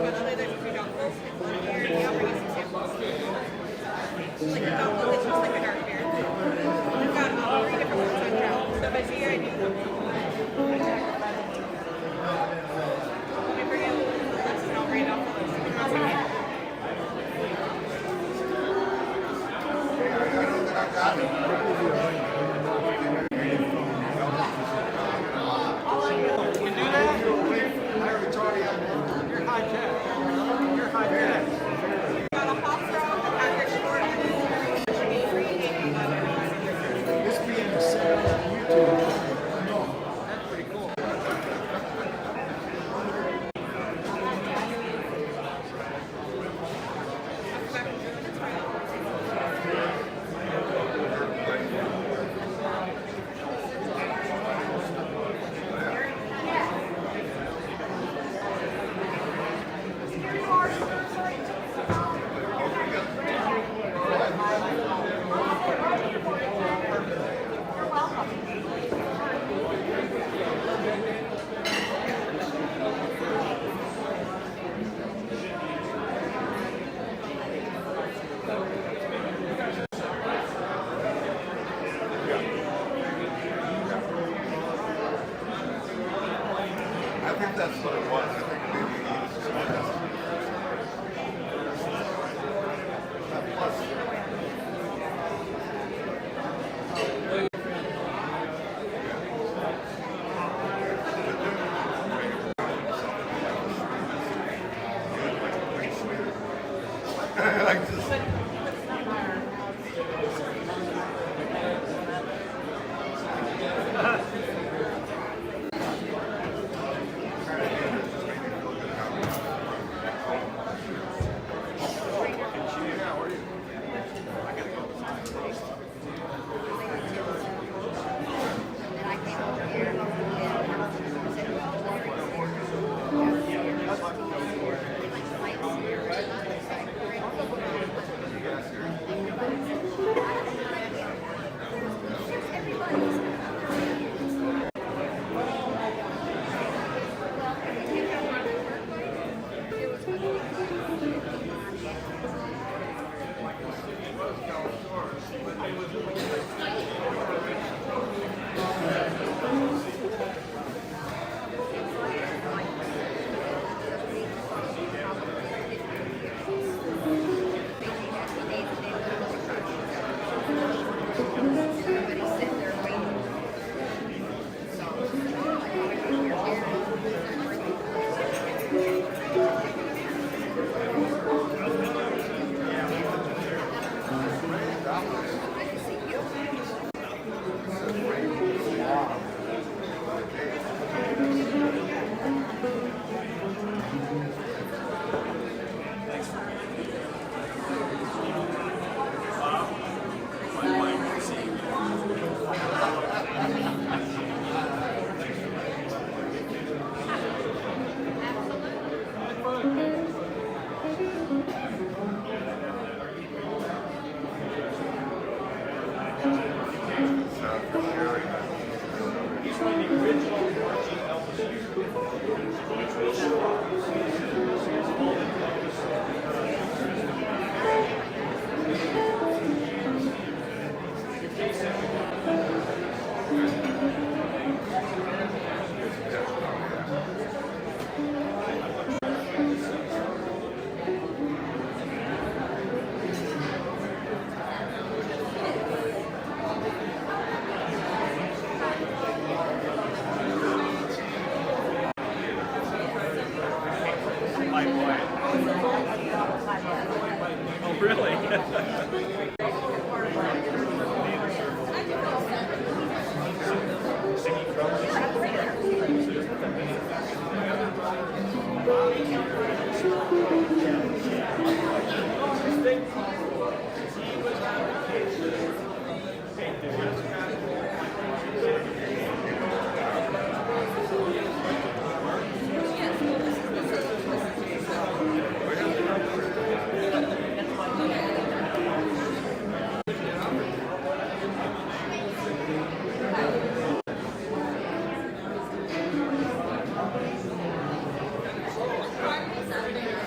but other than two dunkles, one beer, and I'll bring you some samples. Like a dunkle is just like a dark beer. We've got 3 different ones on draft. So if I see your ID, let me bring in the list and I'll read off the list. Give me 1 second. That's what it was. I think maybe he was just like that. Like this. Saturday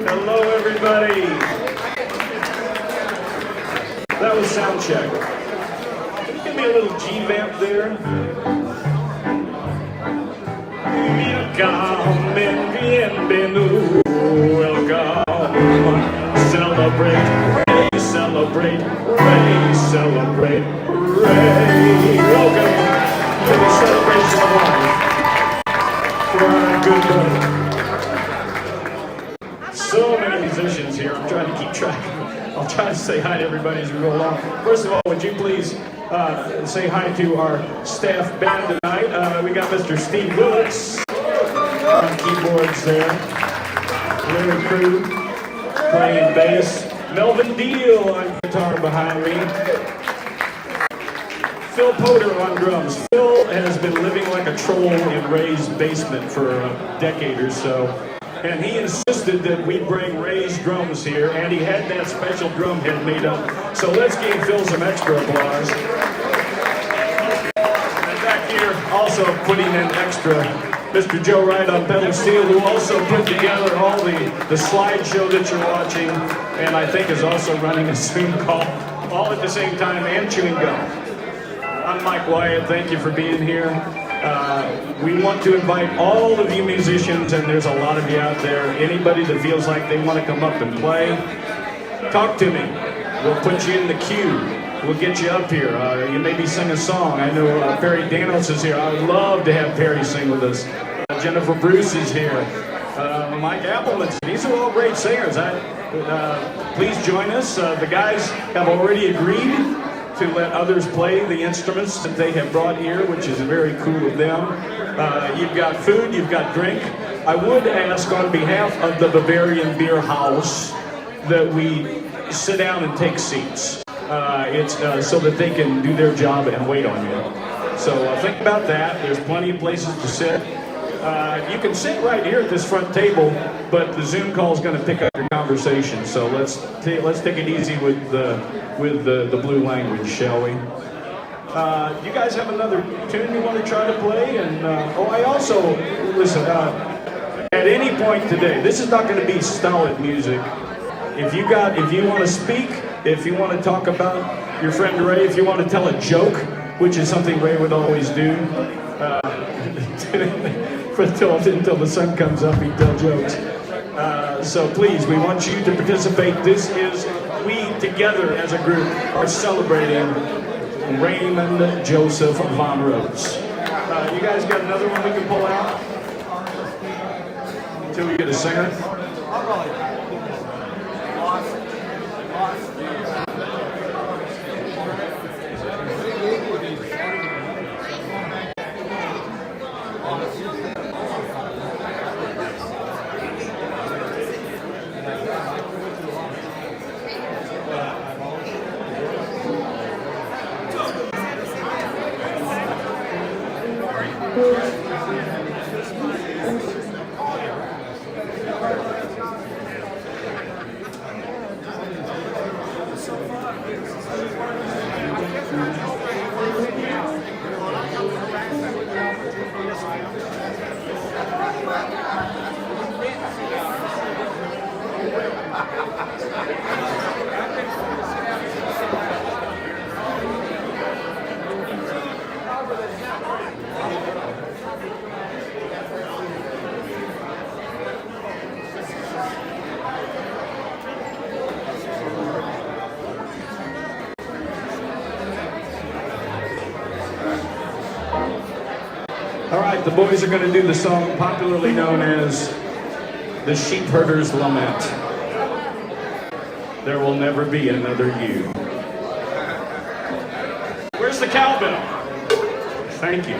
Hello, everybody. That was sound check. Can you give me a little G-vamp there? Welcome and bienvenue. Welcome. Celebrate, Ray, celebrate, Ray, celebrate, Ray. Welcome to the celebration of life for our good brother. So many musicians here. I'm trying to keep track. I'll try to say hi to everybody as we go along. First of all, would you please say hi to our staff band tonight? We got Mr. Steve Willis on keyboards there. Larry Crew playing bass. Melvin Deal on guitar behind me. Phil Potter on drums. Phil has been living like a troll in Ray's basement for a decade or so. And he insisted that we bring Ray's drums here, and he had that special drum head made up. So let's give Phil some extra applause. also putting in extra, Mr. Joe Wright on pedal steel, who also put together all the slideshow that you're watching, and I think is also running a Zoom call all at the same time and chewing gum. I'm Mike Wyatt. Thank you for being here. We want to invite all of you musicians, and there's a lot of you out there. Anybody that feels like they want to come up and play, talk to me. We'll put you in the queue. We'll get you up here. You maybe sing a song. I know Perry Danos is here. I would love to have Perry sing with us. Jennifer Bruce is here. Mike Appleman. These are all great singers. Please join us. The guys have already agreed to let others play the instruments that they have brought here, which is very cool of them. You've got food, you've got drink. I would ask on behalf of the Bavarian Beer House that we sit down and take seats. It's so that they can do their job and wait on you. So think about that. There's plenty of places to sit. You can sit right here at this front table, but the Zoom call is going to pick up your conversation. So let's take it easy with the blue language, shall we? You guys have another tune you want to try to play? And I also listen. At any point today, this is not going to be stolid music. If you want to speak, if you want to talk about your friend Ray, if you want to tell a joke, which is something Ray would always do, until the sun comes up, he'd tell jokes. So please, we want you to participate. We together as a group are celebrating Raymond Joseph von Rotz. You guys got another one we can pull out? Until we get a singer? All right, the boys are going to do the song popularly known as The Sheep Herder's Lament. There will never be another you. Where's the cowbell? Thank you.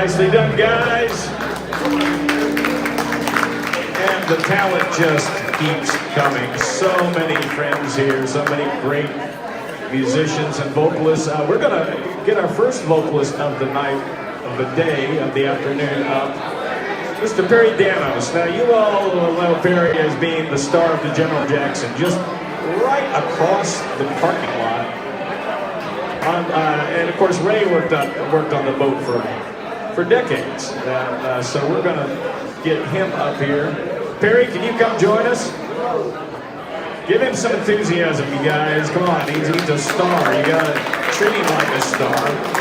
Nicely done, guys. And the talent just keeps coming. So many friends here, so many great musicians and vocalists. We're going to get our first vocalist of the night, of the day, of the afternoon up. Mr. Perry Danos. Now, you all know Perry as being the star of the General Jackson, just right across the parking lot. And of course, Ray worked on the boat for decades. So we're going to get him up here. Perry, can you come join us? Give him some enthusiasm, you guys. Come on, he's a star. You got to treat him like a star.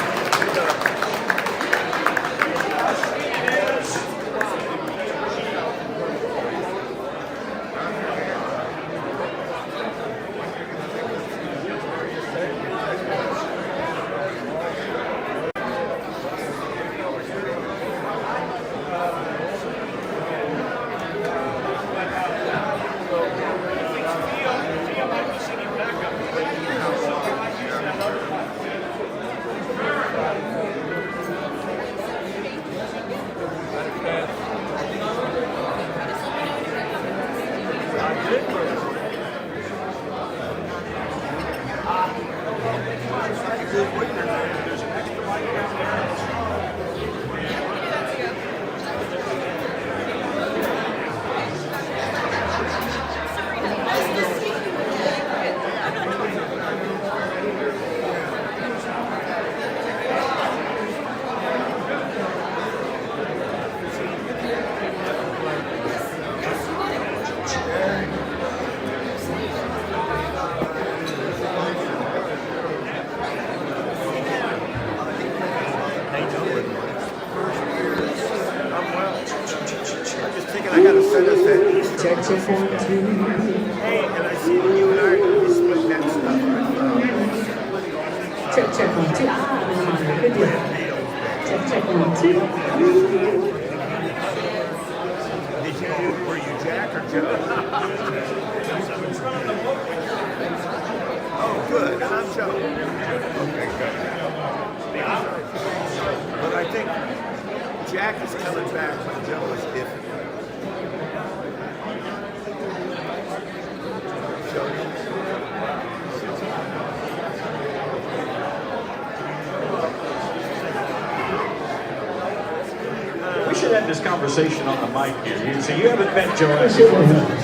Conversation on the mic here. So you haven't met Joanne,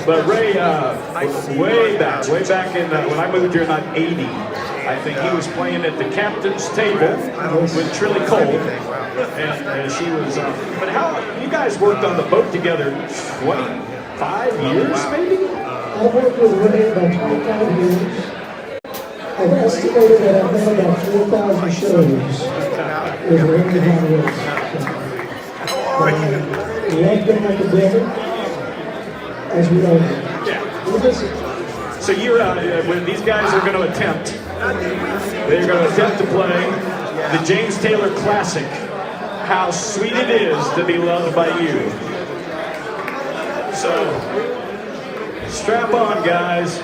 but Ray, way back in when I moved here in 80, I think he was playing at the captain's table with Trilly Cole, and she was. But how you guys worked on the boat together? 25 years, maybe. I've worked with Ray about 25 years. I've estimated that I've done about 4,000 shows with Ray and we love them like a brother, as we all do. Yeah. So you're, when these guys are going to attempt, they're going to attempt to play the James Taylor classic, How Sweet It Is to Be Loved by You. So, strap on, guys.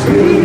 Sweet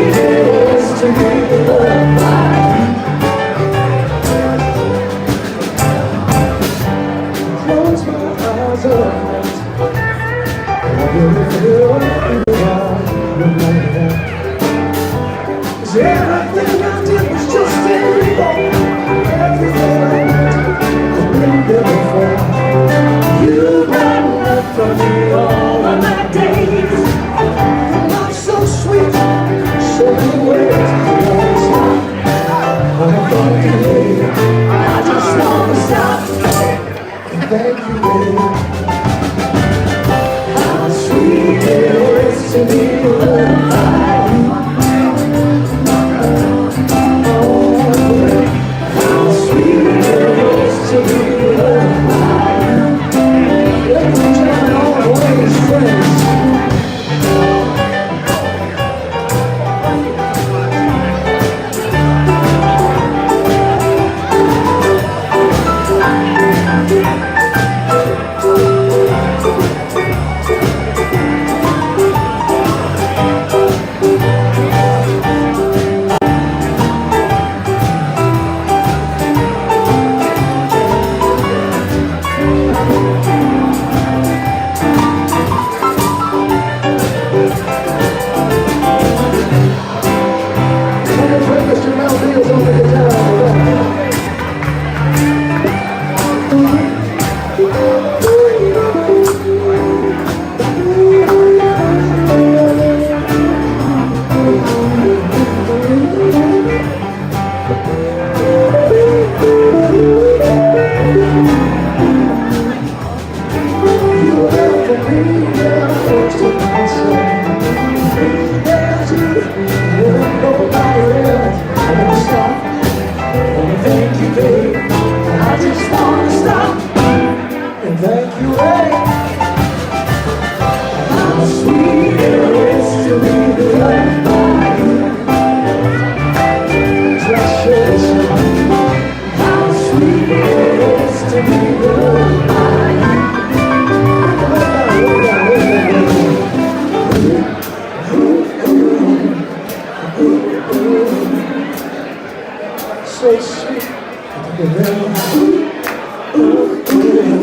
So sweet.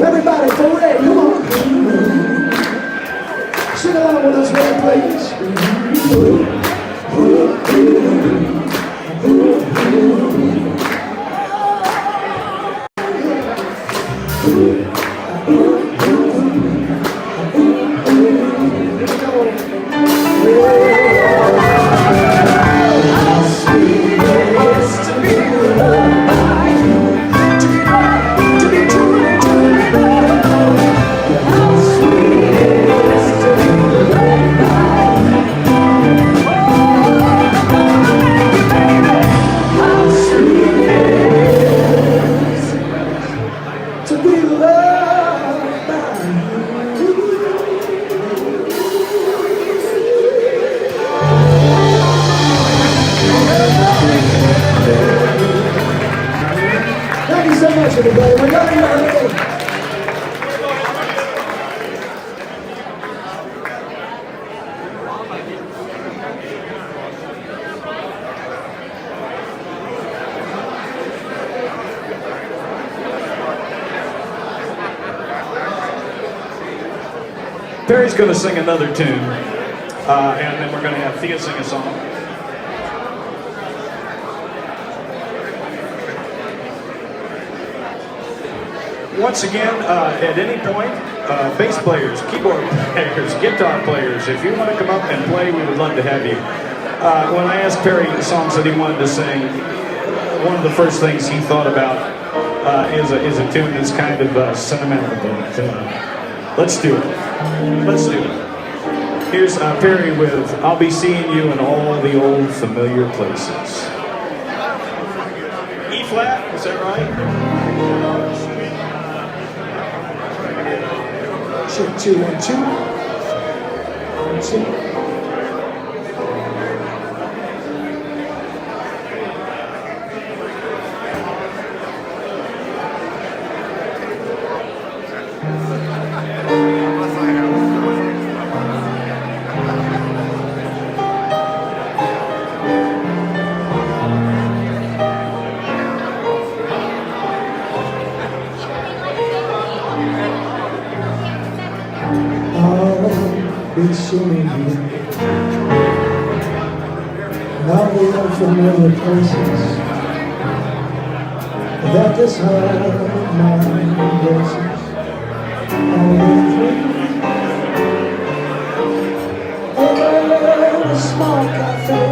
Everybody, for real, come on. Sing along with us, man, please. Thank you so much, everybody. We love you. Perry's going to sing another tune, and then we're going to have Thea sing a song. Once again, at any point, bass players, keyboard players, guitar players, if you want to come up and play, we would love to have you. When I asked Perry the songs that he wanted to sing, one of the first things he thought about is a tune that's kind of sentimental. But let's do it. Let's do it. Here's Perry with "I'll Be Seeing You in All the Old Familiar Places." E flat, is that right? Check 2 1 2. 1 2. Be seeing you now we are familiar places that this heart of mine embraces all the way through. A small cafe,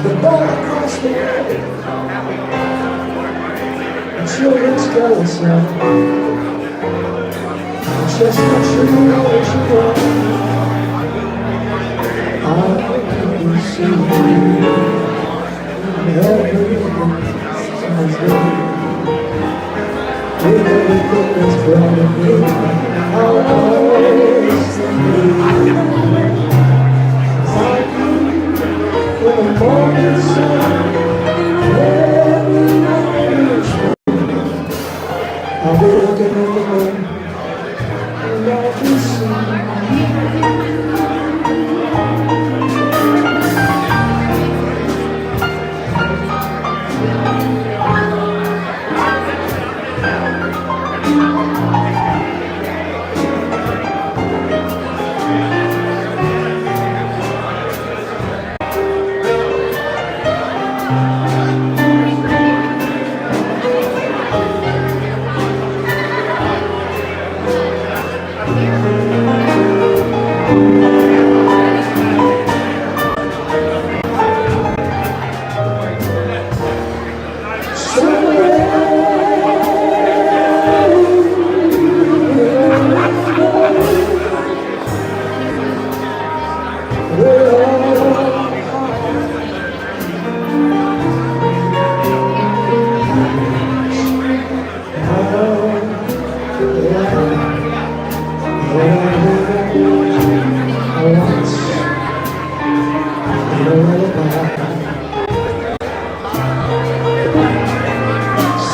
the bar across the way, and children's carousel. Just not sure you know where she goes. I'll be seeing you. Everything sounds good. Everything is bright and blue. I'll always think of you. Like you, when the morning sun, every night is true. I'll be looking in the moon. I'll be seeing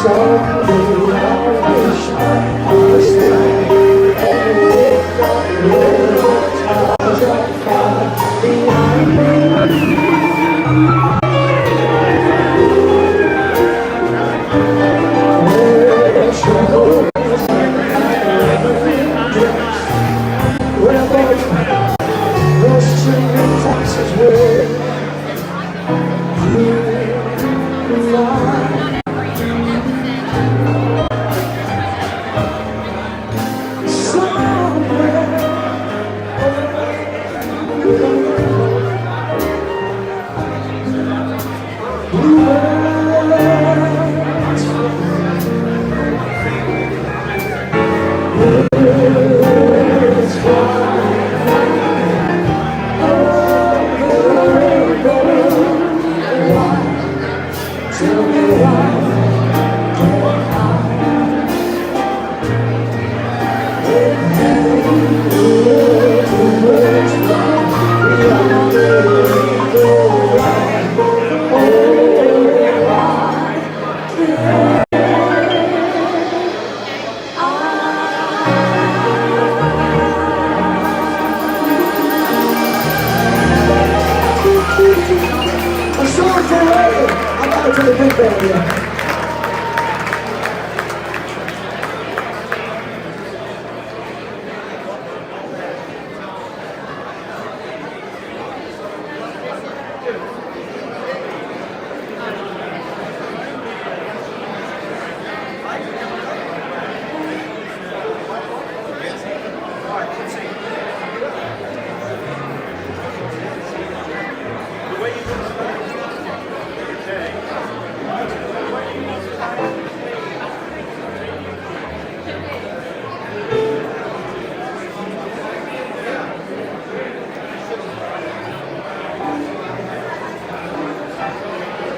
so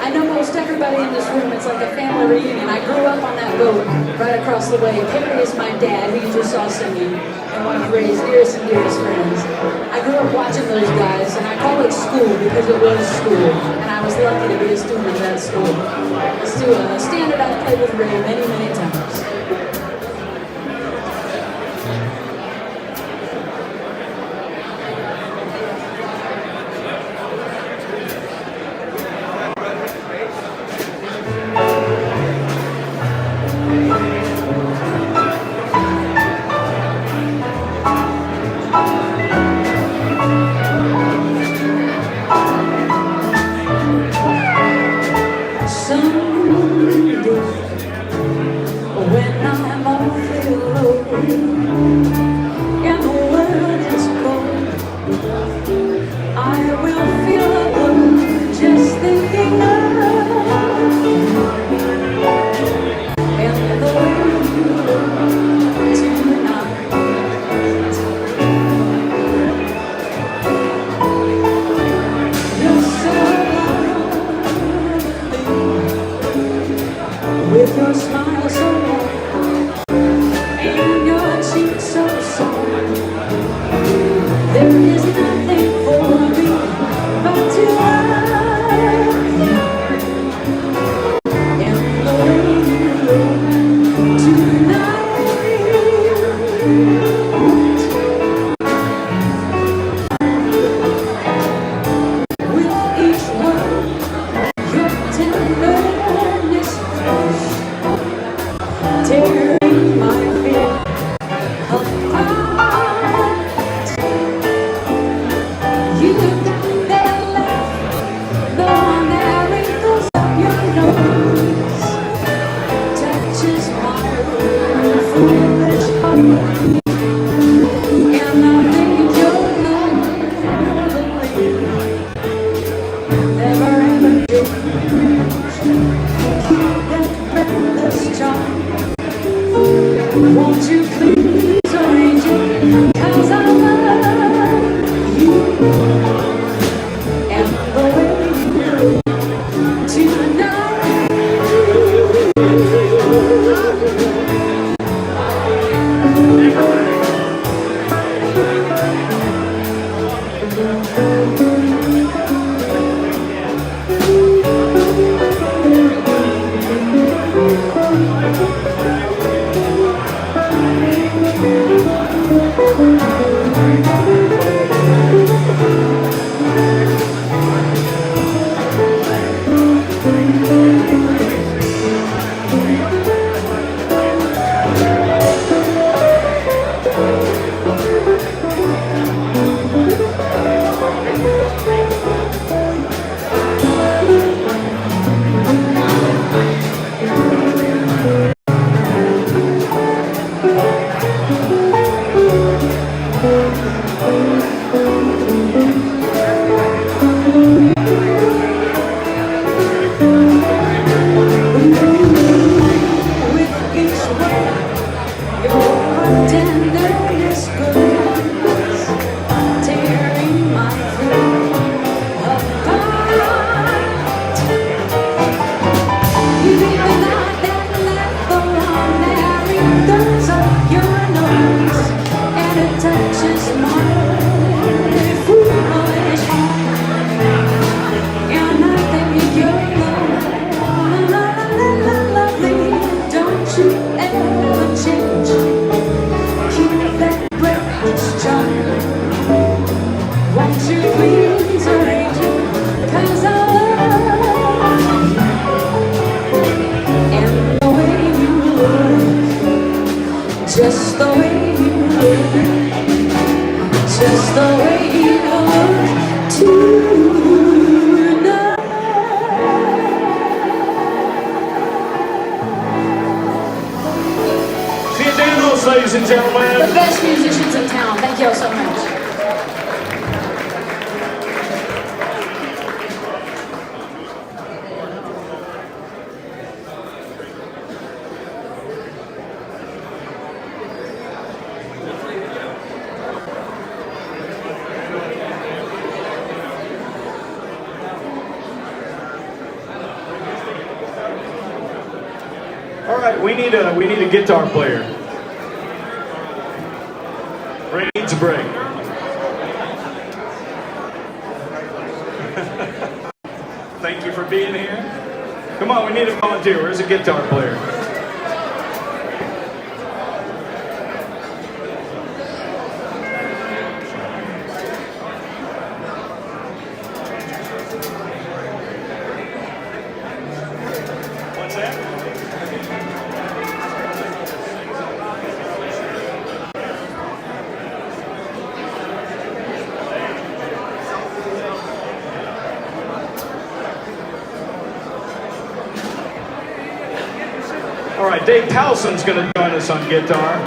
I know most everybody in this room, it's like a family reunion. I grew up on that boat right across the way. Perry is my dad, who you just saw singing, and one of Ray's nearest and dearest friends. I grew up watching those guys, and I call it school because it was school, and I was lucky to be a student of that school. Let's do a standard I've played with Ray many, many times. Just the way you look, just the way you look tonight. See you, Daniels, ladies and gentlemen. The best musicians in town. Thank you all so much. All right, we need a guitar player. Ray needs a break. Thank you for being here. Come on, we need a volunteer. Where's a guitar player? What's that? All right, Dave Towson's going to join us on guitar.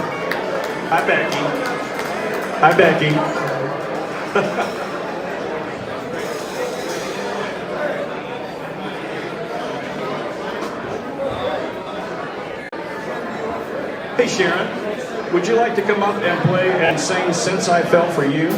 Hi, Becky. Hi, Becky. Hey, Sharon, would you like to come up and play and sing Since I Fell for You?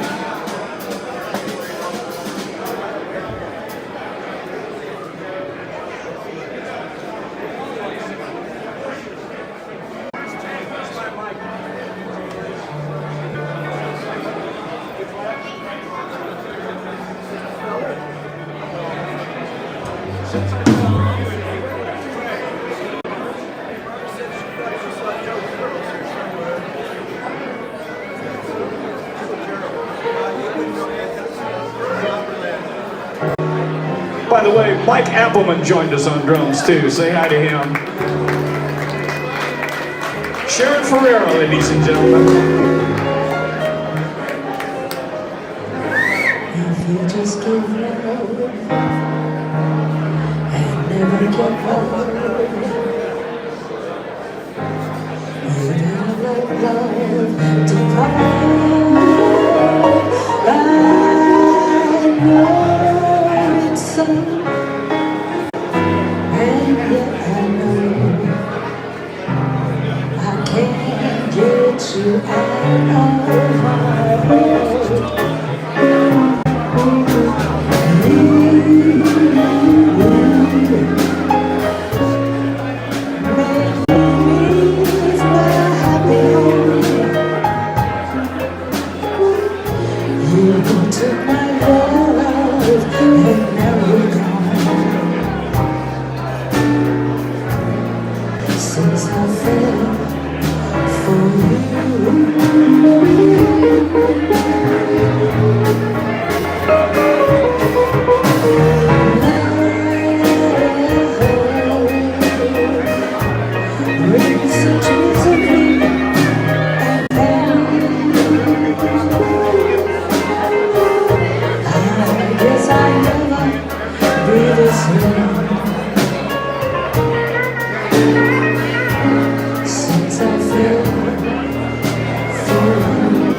By the way, Mike Appleman joined us on drums too. Say hi to him. Sharon Ferreira, ladies and gentlemen. If you just give love and never give up, you gotta let love depart. I know it's so, and yet I know I can't get you out of my head. Make me my happy home. since I fell for you. Brings the truth of me and pain. I guess I never be the same since I fell for you.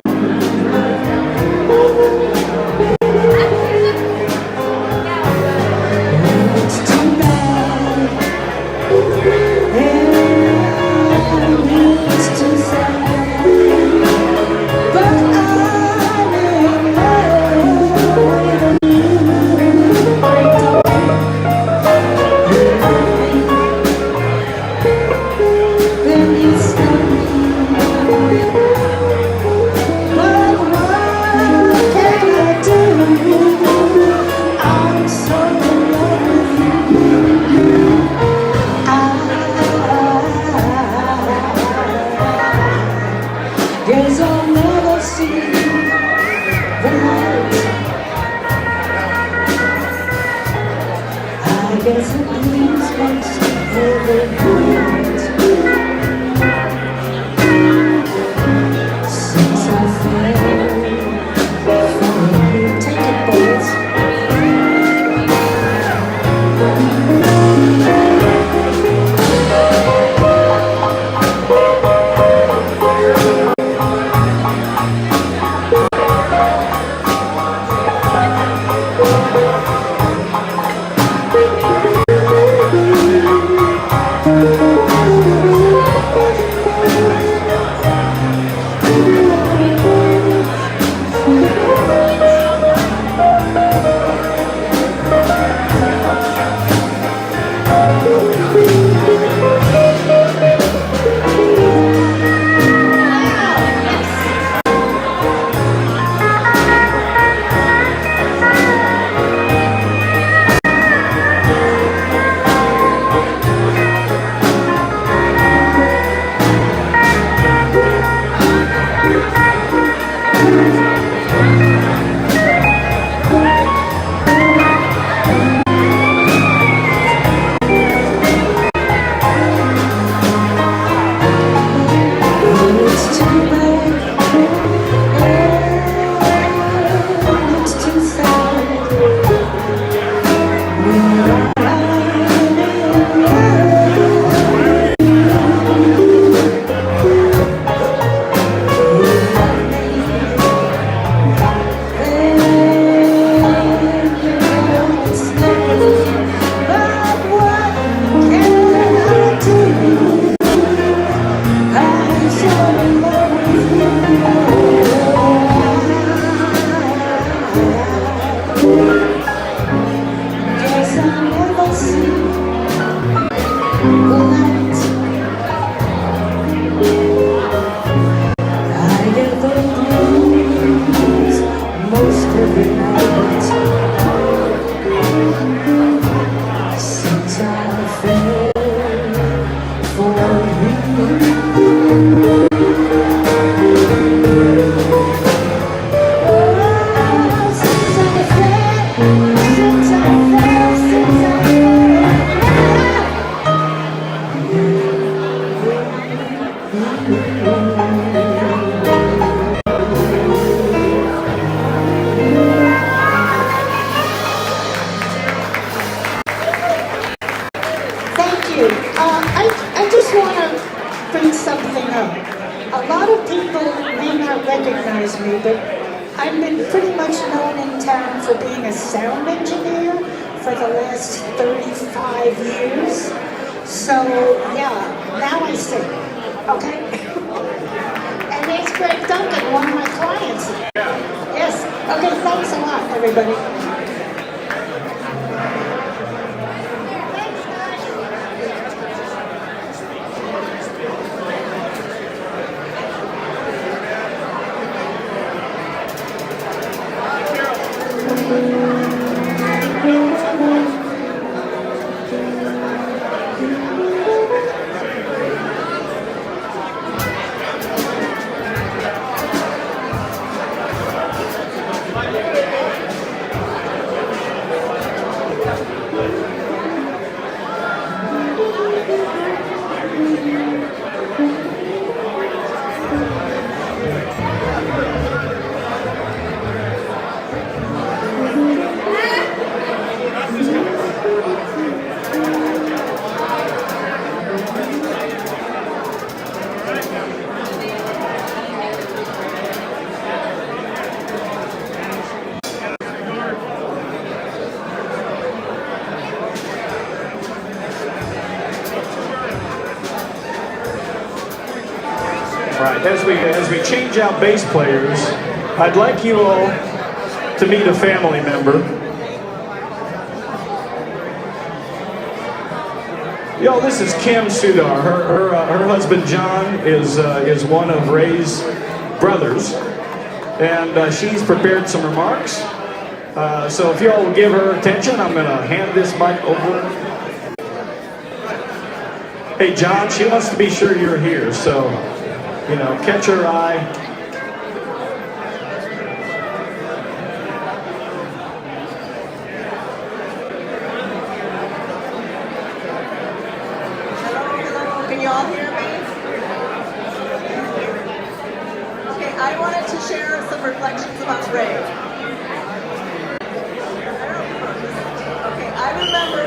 It's too bad, and it's too sad, but I'm in love with you. Then you stop me, but what can I do? I'm so in love with you. I guess I'll never see the light. I guess it means much overnight since I fell for you. Take it, boys. It's too bad, and it's too sad. When I'm in love with it's nothing. But what can I do? I'm so in love with you. Guess I'll never see the light. I get the blues most every night since I fell for you. Thank you. I just want to bring something up. A lot of people may not recognize me, but I've been pretty much known in town for being a sound engineer for the last 35 years. So, yeah, now I sing, okay? And there's Greg Duncan, one of my clients. Yes. Okay, thanks a lot, everybody. Right, as we change out bass players, I'd like you all to meet a family member. Yo, this is Kim Sudar. Her husband John is one of Ray's brothers, and she's prepared some remarks. So if you all will give her attention, I'm going to hand this mic over. Hey John, she wants to be sure you're here, so you know, catch her eye. Hello, can you all hear me? Okay, I wanted to share some reflections about Ray. Okay, I remember.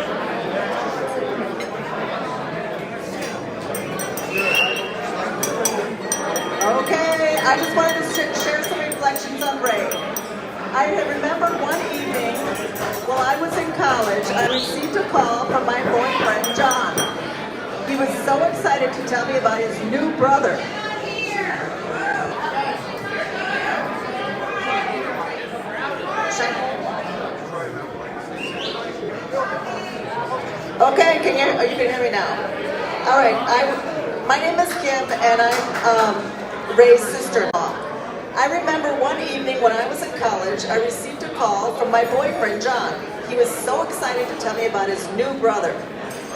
Okay, I just wanted to share some reflections on Ray. I remember one evening while I was in college, I received a call from my boyfriend, John. He was so excited to tell me about his new brother. Okay, you can hear me now. All right, my name is Kim, and I'm Ray's sister-in-law. I remember one evening when I was in college, I received a call from my boyfriend, John. He was so excited to tell me about his new brother.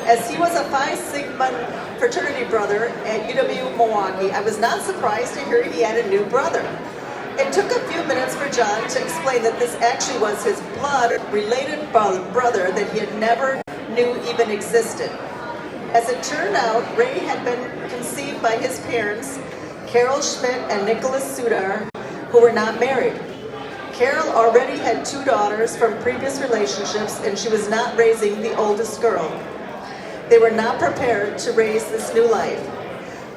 As he was a Phi Sigma fraternity brother at UW Milwaukee, I was not surprised to hear he had a new brother. It took a few minutes for John to explain that this actually was his blood-related brother that he had never knew even existed. As it turned out, Ray had been conceived by his parents, Carol Schmidt and Nicholas Sudar, who were not married. Carol already had 2 daughters from previous relationships, and she was not raising the oldest girl. They were not prepared to raise this new life.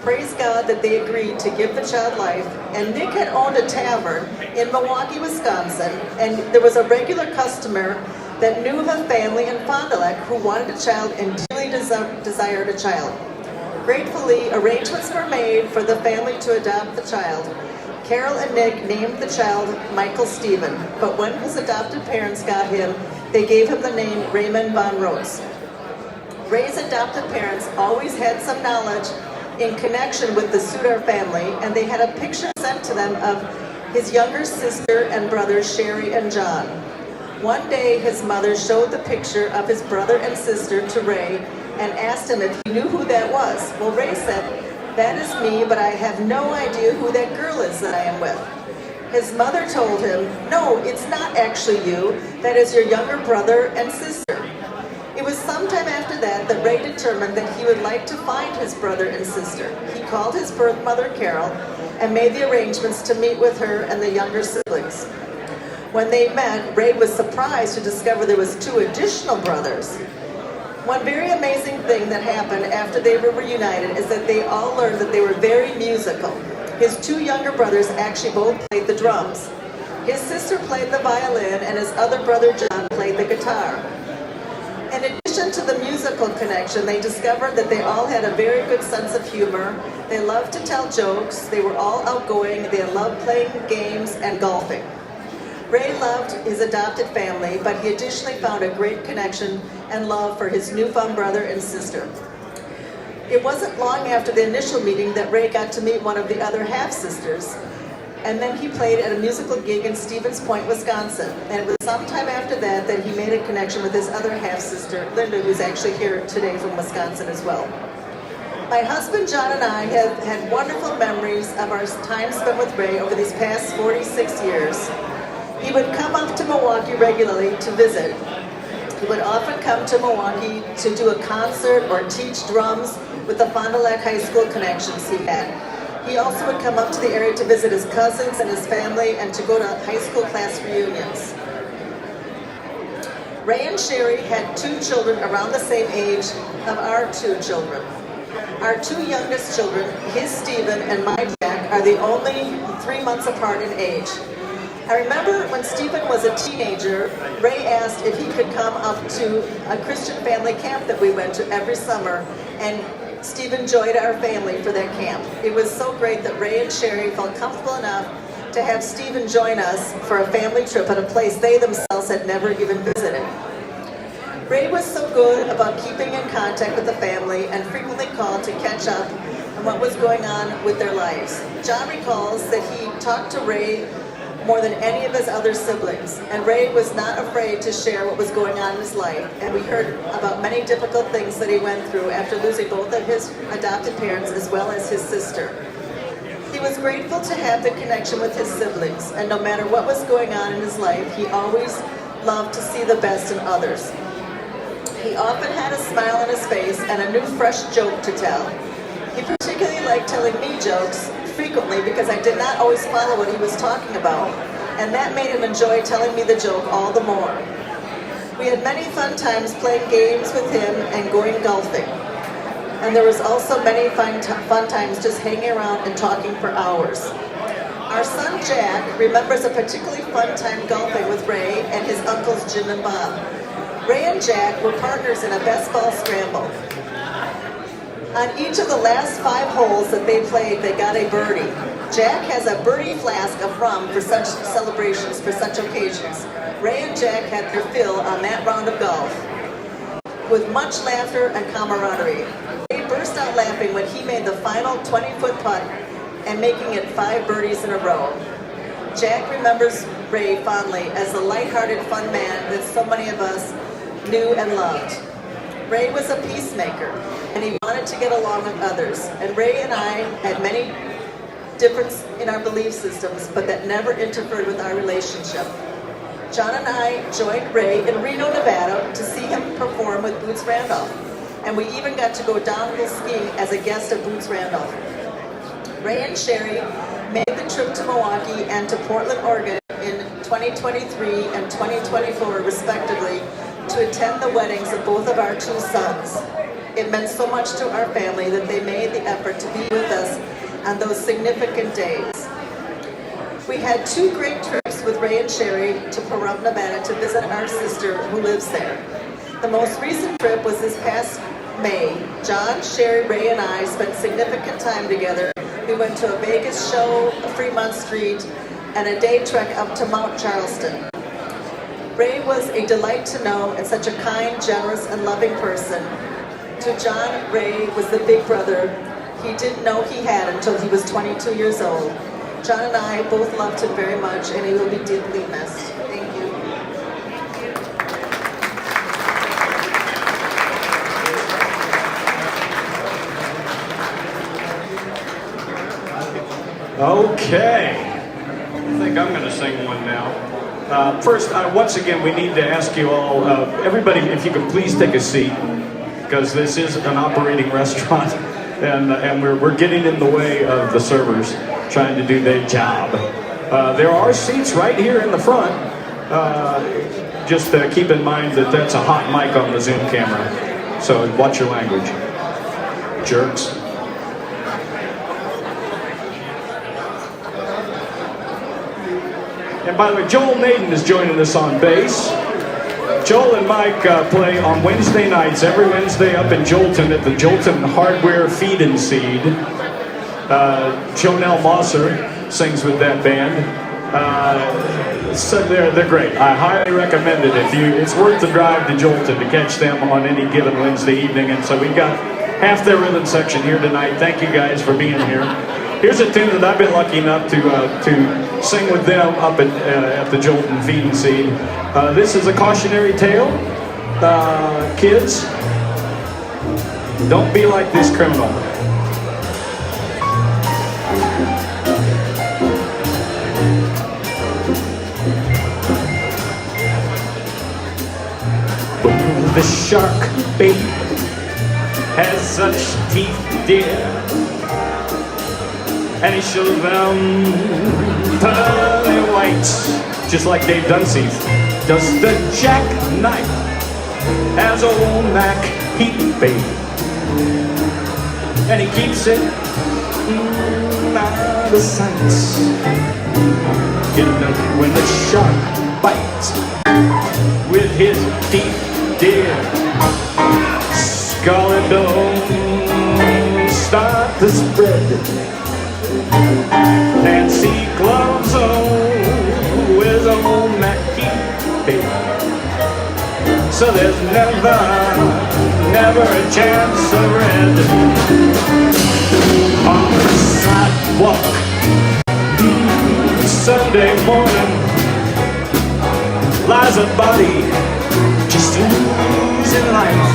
Praise God that they agreed to give the child life, and Nick had owned a tavern in Milwaukee, Wisconsin, and there was a regular customer that knew of a family in Fond du Lac who wanted a child and dearly desired a child. Gratefully, arrangements were made for the family to adopt the child. Carol and Nick named the child Michael Stephen, but when his adopted parents got him, they gave him the name Raymond von Rotz. Ray's adopted parents always had some knowledge in connection with the Sudar family, and they had a picture sent to them of his younger sister and brothers Sherry and John. One day, his mother showed the picture of his brother and sister to Ray and asked him if he knew who that was. Well, Ray said, "That is me, but I have no idea who that girl is that I am with." His mother told him, "No, it's not actually you. That is your younger brother and sister." It was sometime after that that Ray determined that he would like to find his brother and sister. He called his birth mother, Carol, and made the arrangements to meet with her and the younger siblings. When they met, Ray was surprised to discover there was 2 additional brothers. One very amazing thing that happened after they were reunited is that they all learned that they were very musical. His 2 younger brothers actually both played the drums. His sister played the violin, and his other brother John played the guitar. In addition to the musical connection, they discovered that they all had a very good sense of humor. They loved to tell jokes, they were all outgoing, they loved playing games and golfing. Ray loved his adopted family, but he additionally found a great connection and love for his newfound brother and sister. It wasn't long after the initial meeting that Ray got to meet one of the other half-sisters, and then he played at a musical gig in Stevens Point, Wisconsin. And it was sometime after that that he made a connection with his other half-sister, Linda, who's actually here today from Wisconsin as well. My husband John and I have had wonderful memories of our time spent with Ray over these past 46 years. He would come up to Milwaukee regularly to visit. He would often come to Milwaukee to do a concert or teach drums with the Fond du Lac High School connections he had. He also would come up to the area to visit his cousins and his family and to go to high school class reunions. Ray and Sherry had 2 children around the same age of our 2 children. Our 2 youngest children, his Stephen and my Jack, are the only 3 months apart in age. I remember when Stephen was a teenager, Ray asked if he could come up to a Christian family camp that we went to every summer, and Steve enjoyed our family for that camp. It was so great that Ray and Sherry felt comfortable enough to have Stephen join us for a family trip at a place they themselves had never even visited. Ray was so good about keeping in contact with the family and frequently called to catch up on what was going on with their lives. John recalls that he talked to Ray more than any of his other siblings, and Ray was not afraid to share what was going on in his life, and we heard about many difficult things that he went through after losing both of his adopted parents as well as his sister. He was grateful to have the connection with his siblings, and no matter what was going on in his life, he always loved to see the best in others. He often had a smile on his face and a new fresh joke to tell. He particularly liked telling me jokes frequently because I did not always follow what he was talking about, and that made him enjoy telling me the joke all the more. We had many fun times playing games with him and going golfing. And there was also many fun times just hanging around and talking for hours. Our son Jack remembers a particularly fun time golfing with Ray and his uncles Jim and Bob. Ray and Jack were partners in a best ball scramble. On each of the last 5 holes that they played, they got a birdie. Jack has a birdie flask of rum for such celebrations, for such occasions. Ray and Jack had their fill on that round of golf, with much laughter and camaraderie. Ray burst out laughing when he made the final 20-foot putt and making it 5 birdies in a row. Jack remembers Ray fondly as the lighthearted, fun man that so many of us knew and loved. Ray was a peacemaker, and he wanted to get along with others. And Ray and I had many differences in our belief systems, but that never interfered with our relationship. John and I joined Ray in Reno, Nevada to see him perform with Boots Randolph. And we even got to go downhill skiing as a guest of Boots Randolph. Ray and Sherry made the trip to Milwaukee and to Portland, Oregon in 2023 and 2024 respectively to attend the weddings of both of our 2 sons. It meant so much to our family that they made the effort to be with us on those significant days. We had 2 great trips with Ray and Sherry to Pahrump, Nevada to visit our sister who lives there. The most recent trip was this past May. John, Sherry, Ray, and I spent significant time together. We went to a Vegas show, Fremont Street, and a day trek up to Mount Charleston. Ray was a delight to know and such a kind, generous, and loving person. To John, Ray was the big brother he didn't know he had until he was 22 years old. John and I both loved him very much, and he will be deeply missed. Thank you. Okay. I think I'm going to sing one now. First, once again, we need to ask you all, everybody, if you could please take a seat, because this is an operating restaurant, and we're getting in the way of the servers trying to do their job. There are seats right here in the front. Just keep in mind that that's a hot mic on the Zoom camera, so watch your language, jerks. And by the way, Joel Naden is joining us on bass. Joel and Mike play on Wednesday nights, every Wednesday up in Jolton at the Jolton Hardware Feed and Seed. Jonelle Mosser sings with that band. So they're great. I highly recommend it. It's worth the drive to Jolton to catch them on any given Wednesday evening. And so we've got half their rhythm section here tonight. Thank you guys for being here. Here's a tune that I've been lucky enough to sing with them up at the Jolton Feed and Seed. This is a cautionary tale. Kids, don't be like this criminal. The shark bait has such teeth, dear. And he shows them pearly whites, just like Dave Dunseith does the jackknife as old Mac Heat bait. And he keeps it out of sight. When the shark bites with his teeth, dear, scarlet dome. the spread. Fancy gloves on with old Mackie. So there's never a chance of red. On the sidewalk Sunday morning lies a body just oozing life.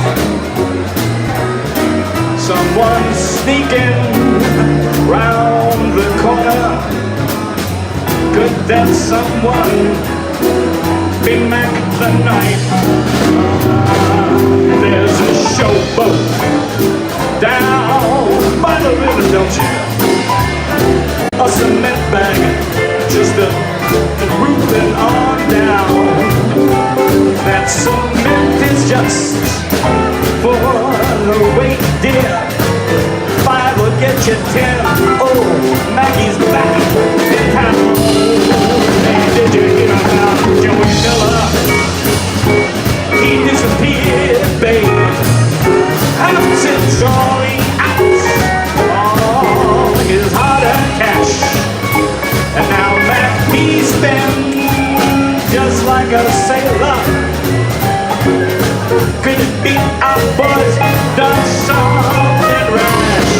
Someone sneaking round the corner. Could that someone be Mac the Knife? There's a showboat down by the river, don't you? A cement bag just roofing on down. That cement is just for the weight, dear. 5 will get you 10. Oh, Maggie's back in town. Hey, did you hear about Joey Miller? He disappeared, babe, after drawing out all his hard-earned cash. And now Maggie's been just like a sailor. Could it be our boys done something rash?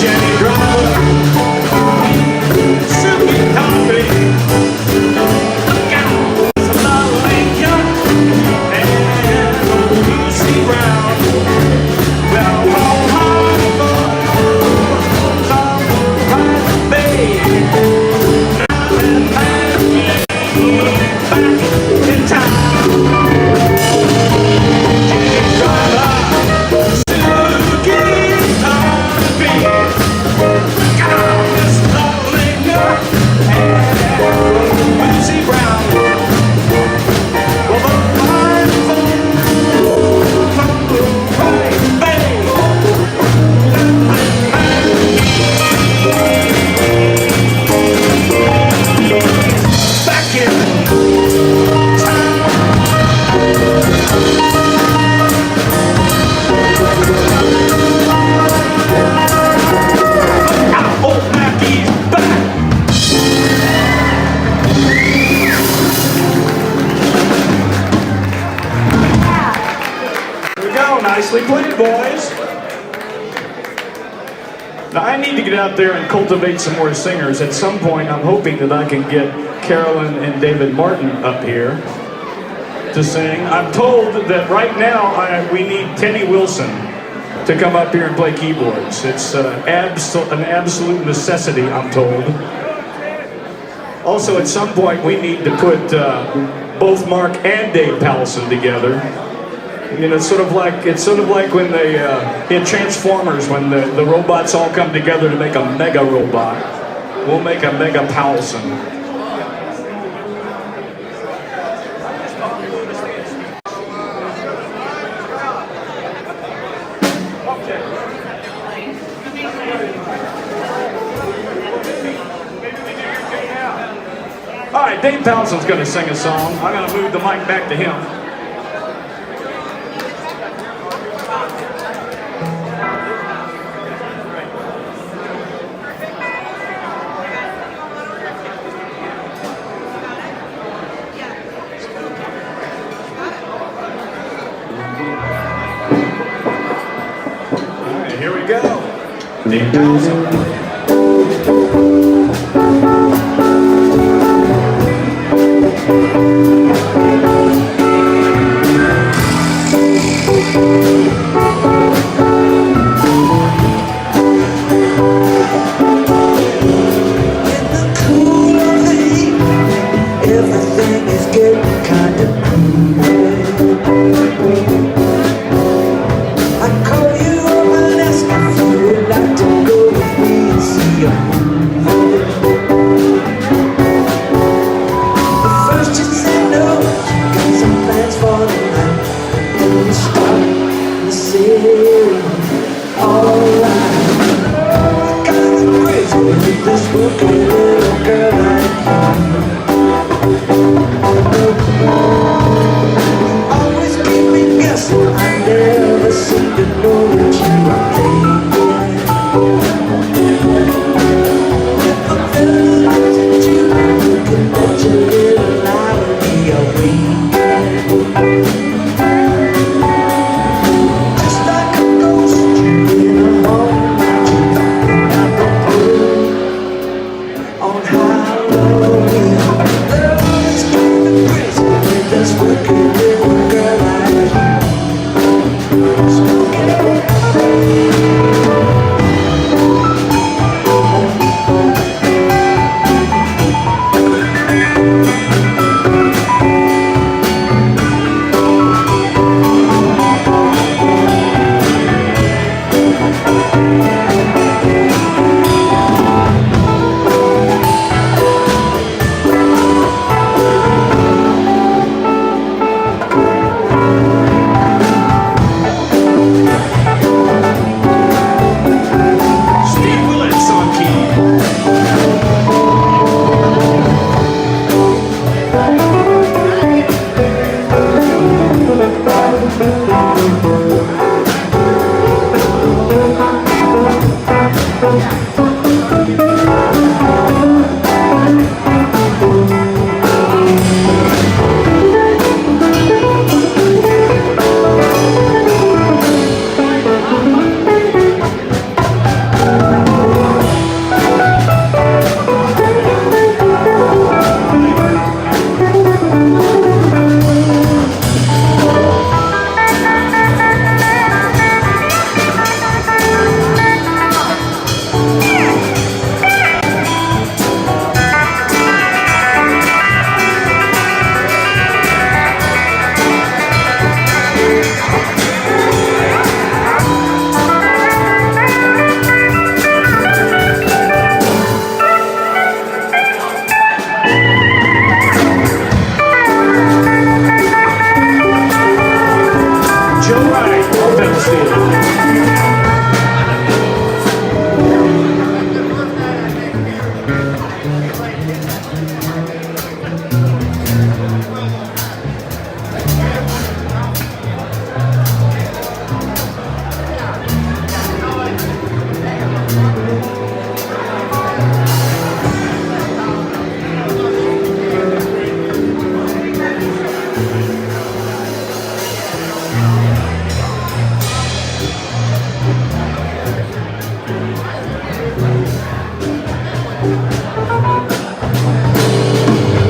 Jenny Driver, Silky Concrete, look out, there's another Lincoln, and Lucy Brown. Well, hold on, boys, on the right bay. Now and Maggie back in town. Nicely played, boys. Now, I need to get out there and cultivate some more singers. At some point, I'm hoping that I can get Carolyn and David Martin up here to sing. I'm told that right now we need Teddy Wilson to come up here and play keyboards. It's an absolute necessity, I'm told. Also, at some point, we need to put both Mark and Dave Pallison together. You know, it's sort of like when they in Transformers, when the robots all come together to make a mega robot. We'll make a mega Pallison. All right, Dave Pallison's going to sing a song. I'm going to move the mic back to him. Here we go. Dave Pallison. Everything is getting kind of I call you up and ask if you would like to go with me and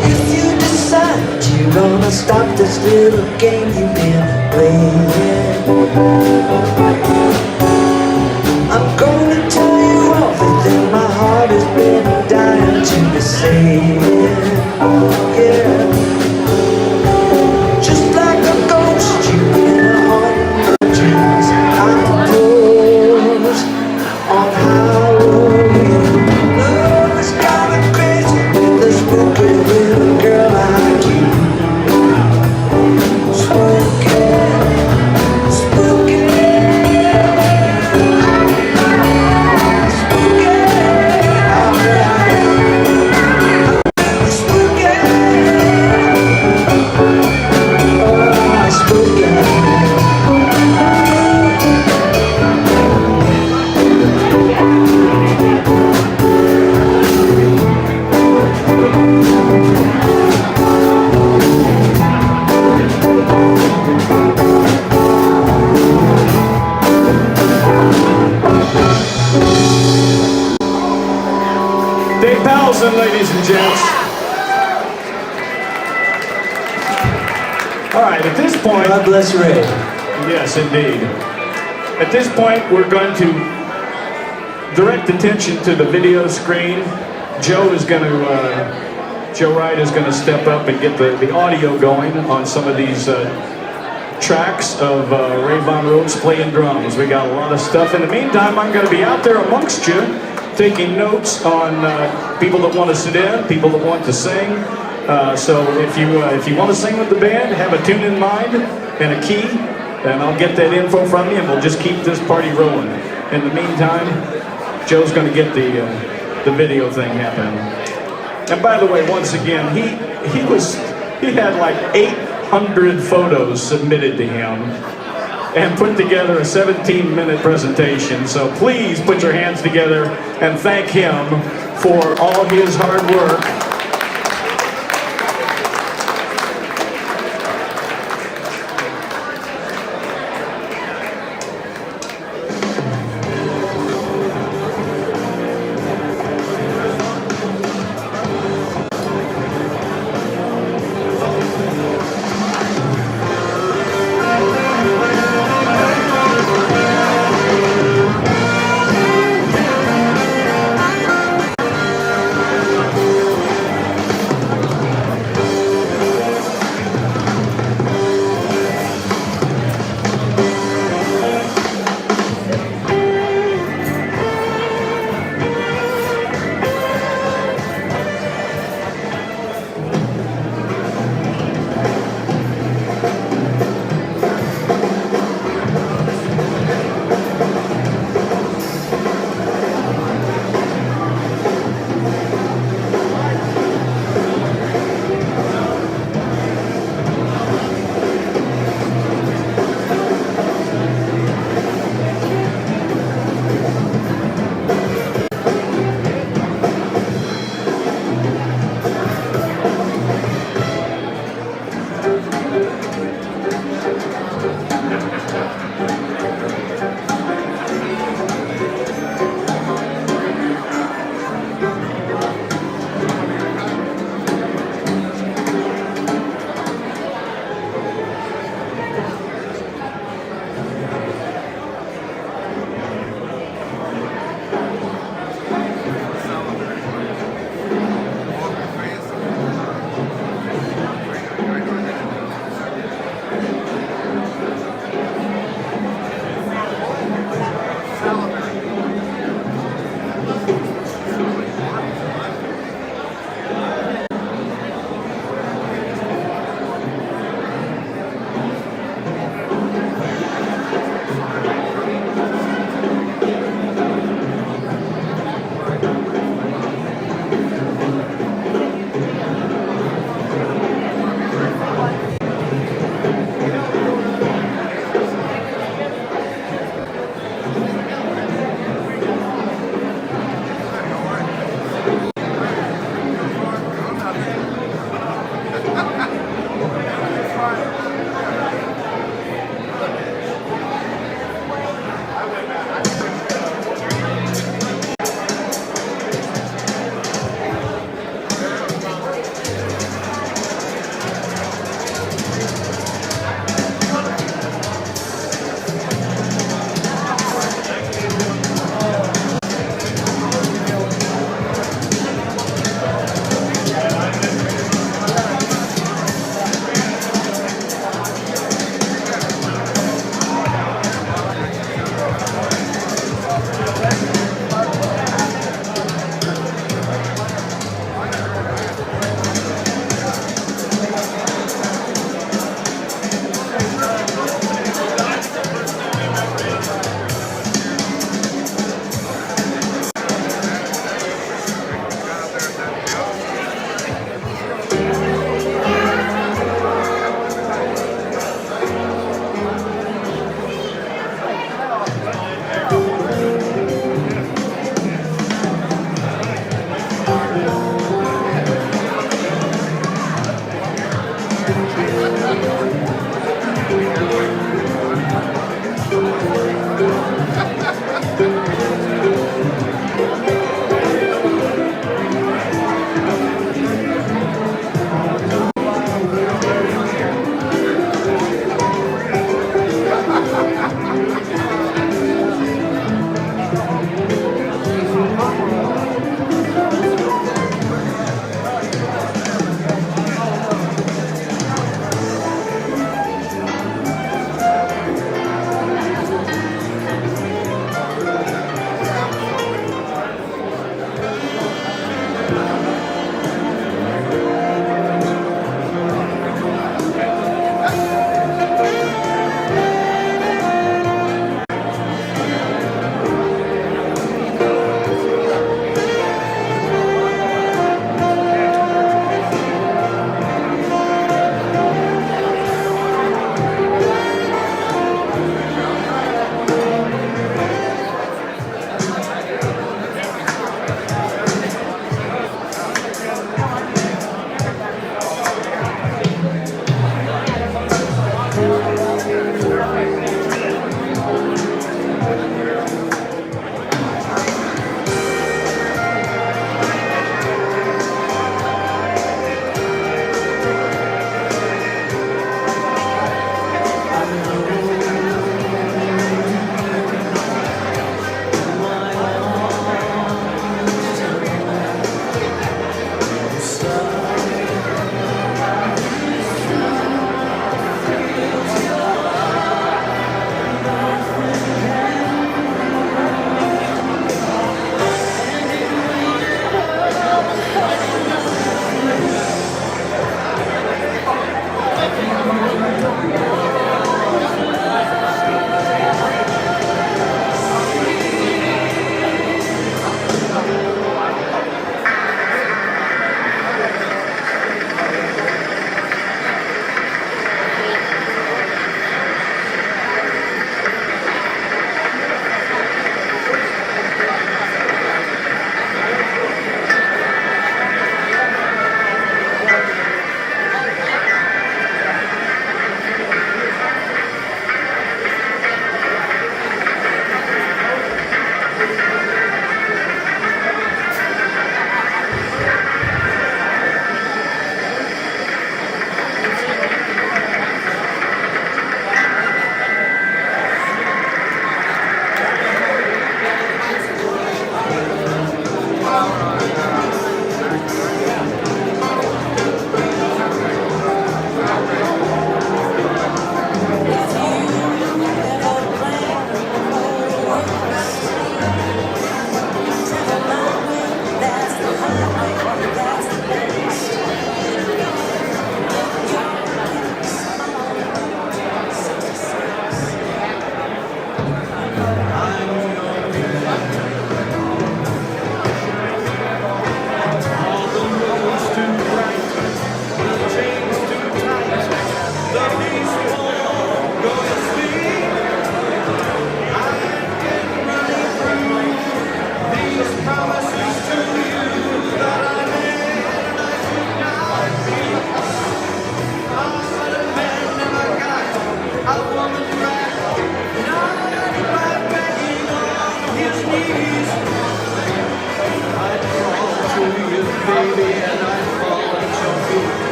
If you decide you're gonna stop this little game you've been playing, I'm gonna tell you everything my heart has been dying to be saying. Yeah, just like a ghost, you've been haunting dreams. I propose on Halloween. Love is kinda crazy with a spooky little girl like you. Spooky, spooky, spooky, alright. Spooky, oh, spooky. Dave Powelson, ladies and gents. All right, at this point, God bless Ray. yes, indeed. At this point, we're going to direct attention to the video screen. Joe Wright is going to step up and get the audio going on some of these tracks of Ray Von Rotz playing drums. We got a lot of stuff. In the meantime, I'm going to be out there amongst you, taking notes on people that want to sit in, people that want to sing. So if you want to sing with the band, have a tune in mind and a key, and I'll get that info from you, and we'll just keep this party rolling. In the meantime, Joe's going to get the video thing happening. And by the way, once again, he had like 800 photos submitted to him and put together a 17-minute presentation. So please put your hands together and thank him for all his hard work.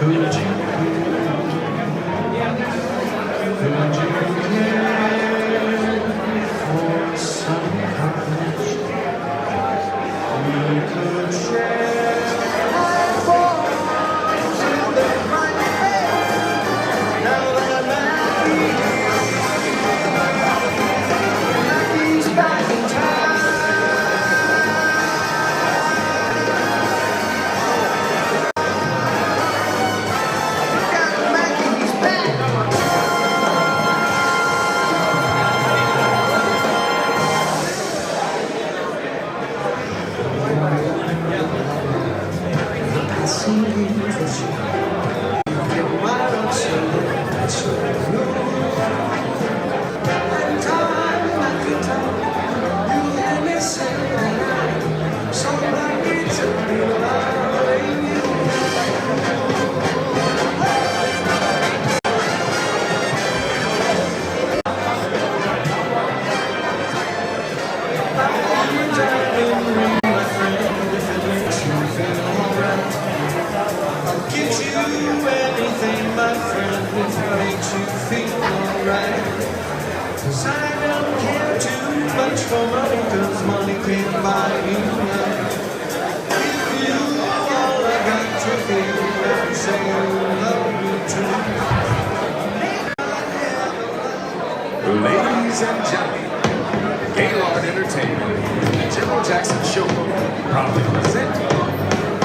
Could you care for someone we could share? I'm born to the right way. Now that I'm married, he's back in town. Cause I don't care too much for money, cause money can't buy you love. Give you all I got to give and say I love you too. Ladies and gentlemen, Gaylord Entertainment, the General Jackson Show, proudly present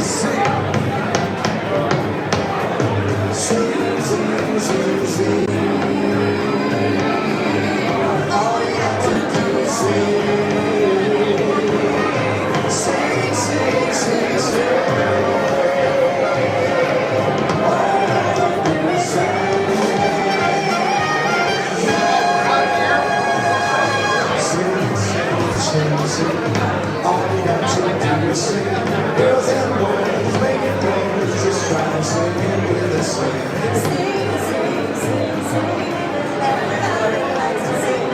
Sing. Sing, sing, sing, sing. All you have to do is sing. Sing, sing, sing, sing. All you have to do is sing. Sing, sing, sing, sing. All you have to do is sing. Girls and boys, make it noise. Just try to sing it with us. Sing, sing, sing, sing. Everybody likes to sing.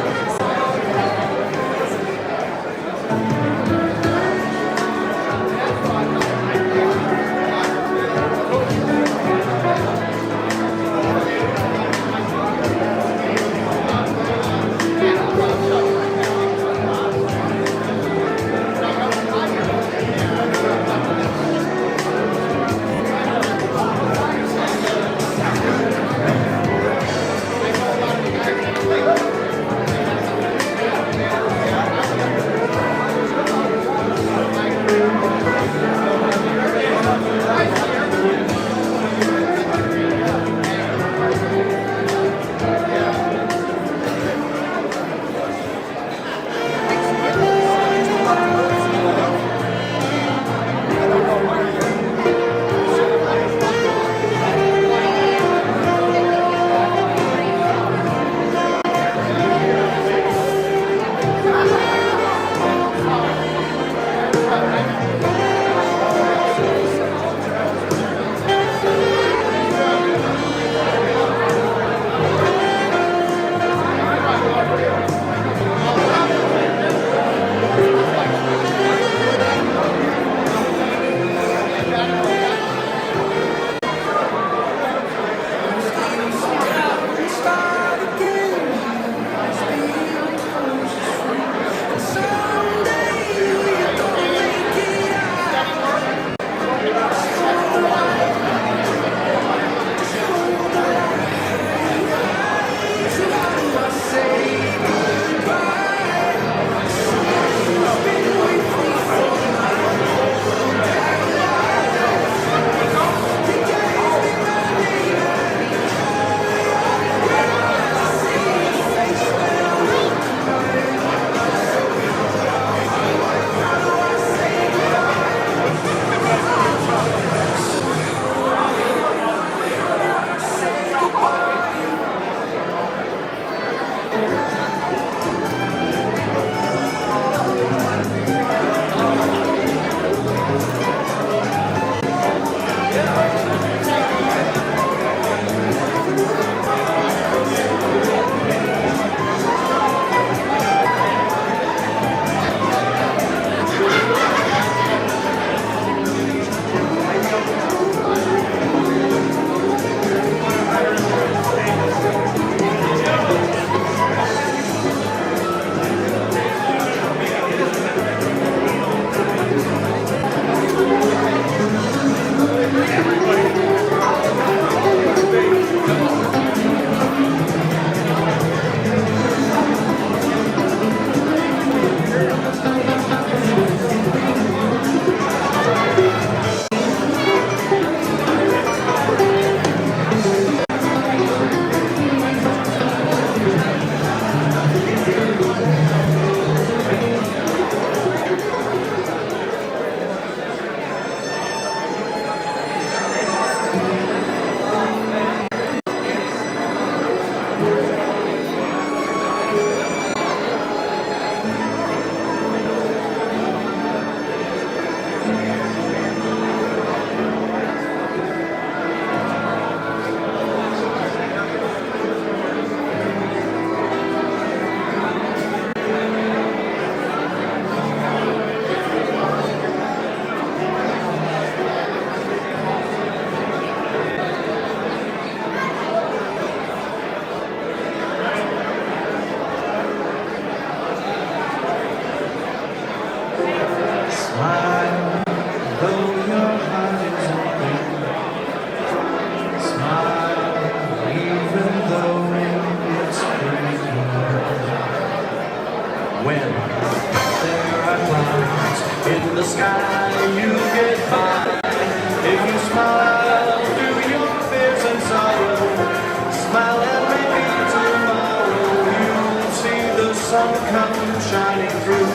sun come shining through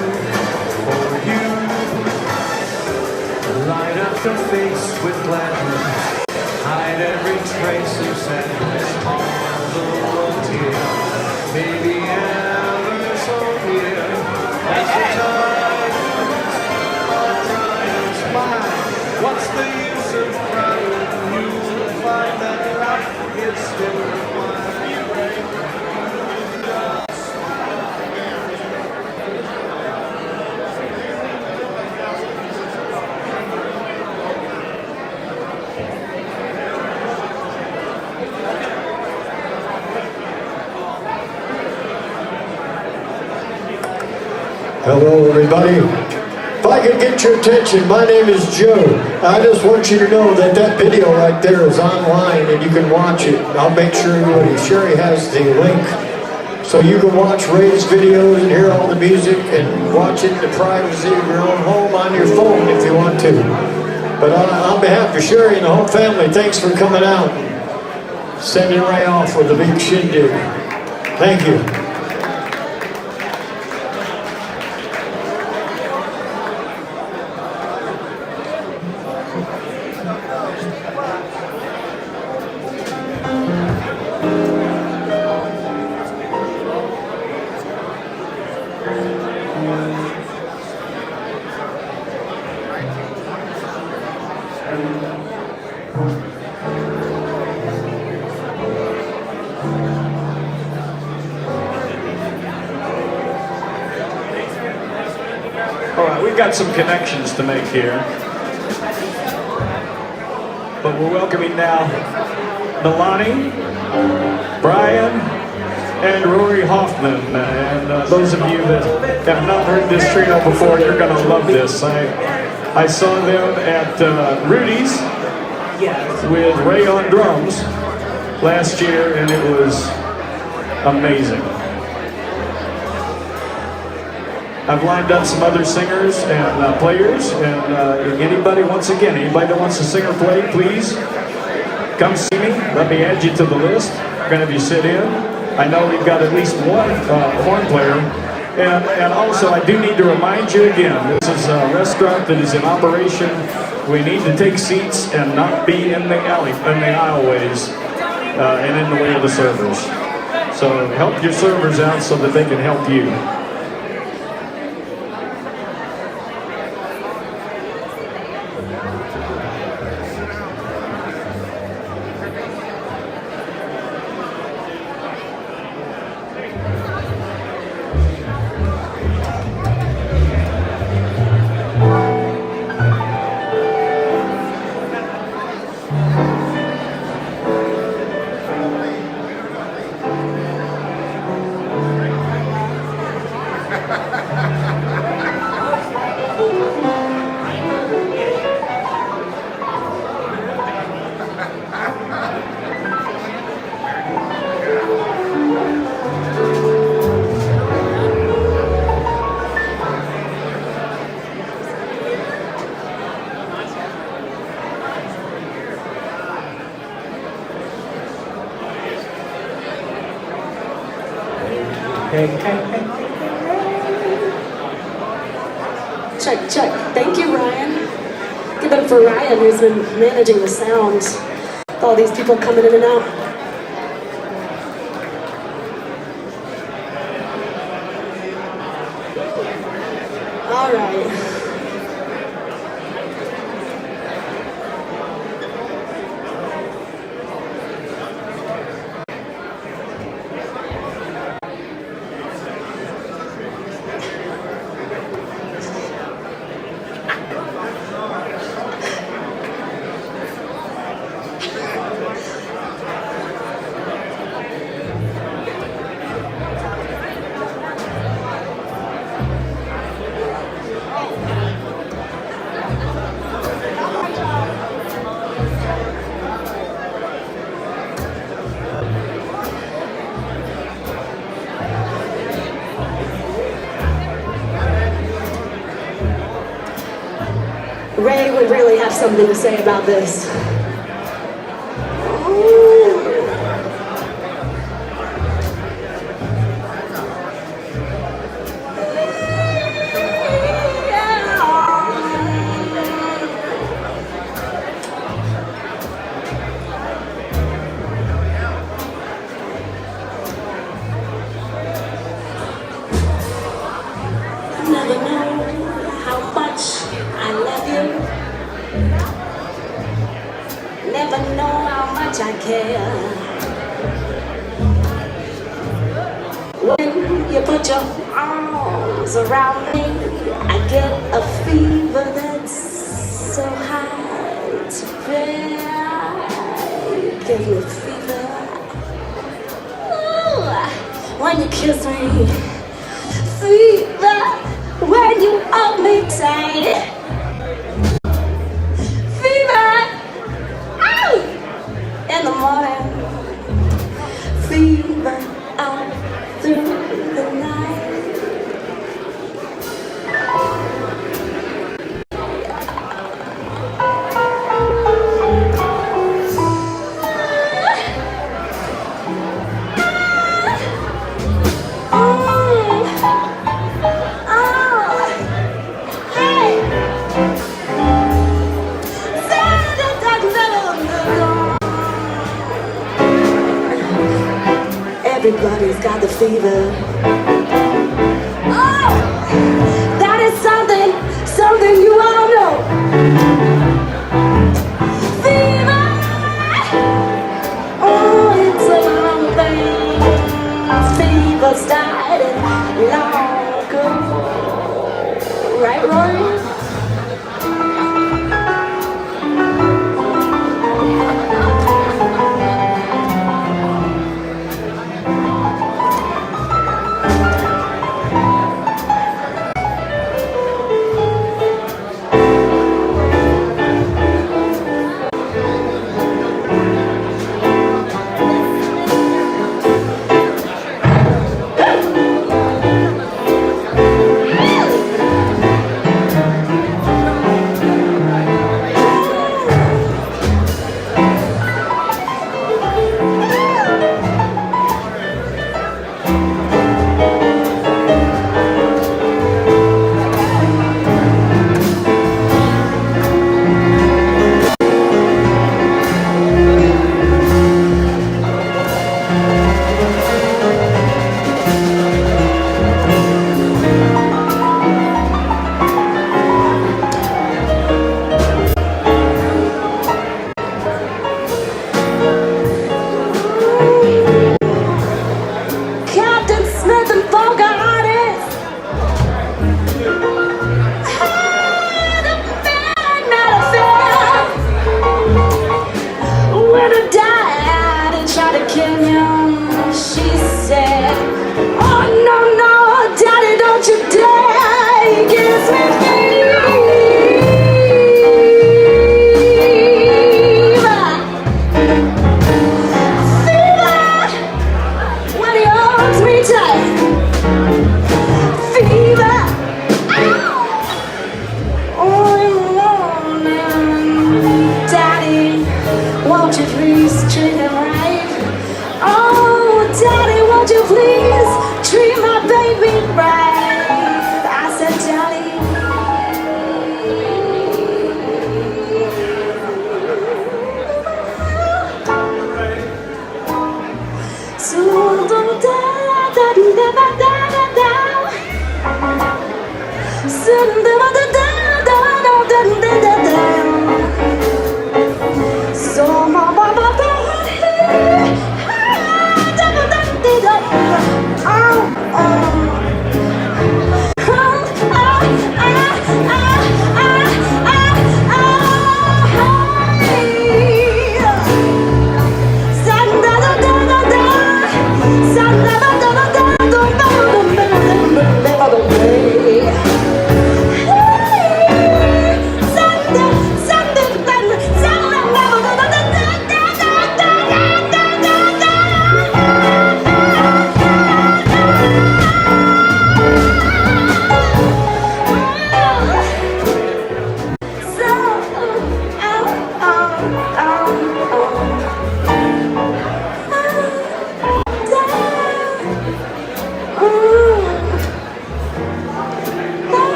for you. Light up the face with gladness, hide every trace of sadness on the road here. Maybe ever so near as the time rides by. What's the use of crying? You'll find that life is still worthwhile. Hello, everybody. If I could get your attention, my name is Joe. I just want you to know that that video right there is online and you can watch it. I'll make sure everybody, Sherry has the link, so you can watch Ray's videos and hear all the music and watch it in the privacy of your own home on your phone if you want to. But on behalf of Sherry and the whole family, thanks for coming out and sending Ray off with a big shindig. Thank you. All right, we've got some connections to make here. But we're welcoming now Nalani, Brian, and Rory Hoffman. And those of you that have not heard this trio before, you're going to love this. I saw them at Rudy's with Ray on drums last year, and it was amazing. I've lined up some other singers and players, and anybody that wants to sing or play, please come see me. Let me add you to the list. I'm going to have you sit in. I know we've got at least one horn player. And also, I do need to remind you again, this is a restaurant that is in operation. We need to take seats and not be in the aisleways and in the way of the servers. So help your servers out so that they can help you. Check, check. Thank you, Ryan. Give it up for Ryan, who's been managing the sound with all these people coming in and out. All right. Ray would really have something to say about this. never know how much I care. When you put your arms around me, I get a fever that's so hard to bear. You give me fever. Ooh, when you kiss me, fever. When you hold me tight, fever. Ow! In the morning, fever out through the night. Everybody's got the fever. Oh, that is something you all know. Fever. Oh, it's a long thing. Fever started long ago. Right, Roy?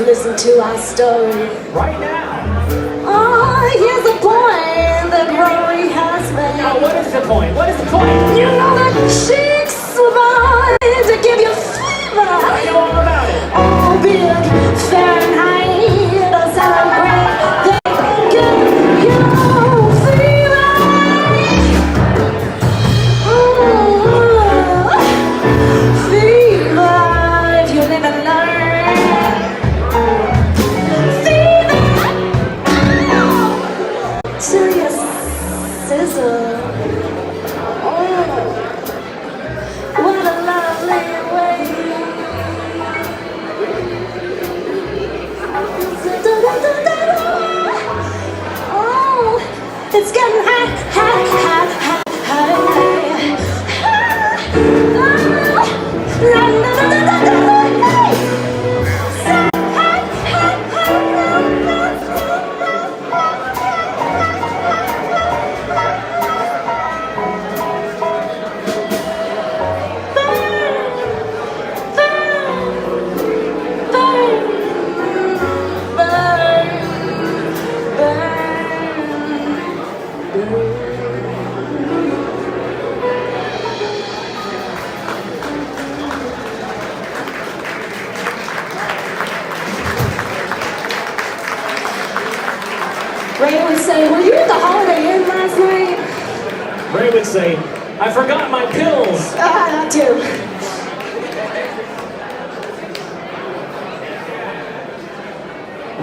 listened to our story. Right now. Oh, here's the point that Rory has made. Oh, what is the point? What is the point? You know that chicks survive to give you fever. I know all about it. Oh, be it Fahrenheit or celebrate, they give you fever. Fever, if you live and learn. Fever, serious sizzle. Oh, what a lovely way. Oh, it's getting hot, hot, hot, hot, hot. Ray would say, were you at the Holiday Inn last night? Ray would say, I forgot my pills. That too.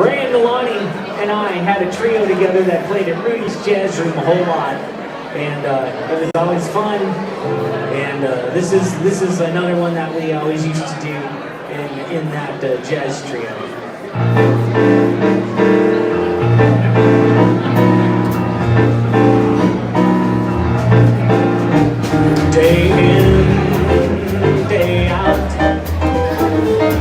Ray and Milani and I had a trio together that played at Rudy's Jazz Room a whole lot, and it was always fun. And this is another one that we always used to do in that jazz trio. Day in, day out,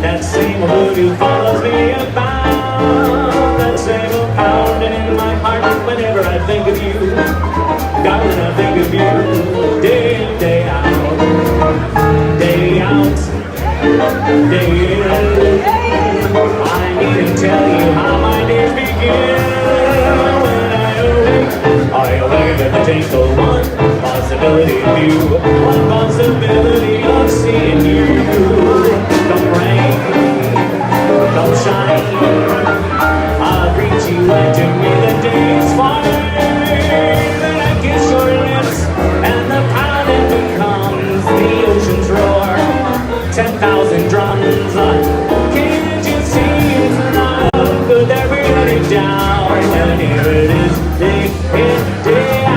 that same voodoo follows me about. That same pounding in my heart whenever I think of you. Darling, I think of you. Day in, day out, day out, day in. I need to tell you how my days begin. When I awake at the taste of one possibility of you, one possibility of seeing you. Come rain, come shine, I'll greet you and to me the day's fine. Then I kiss your lips and the pounding becomes the ocean's roar. 10,000 drums, can't you see it's love? Good, they're really down, and here it is, day in, day out.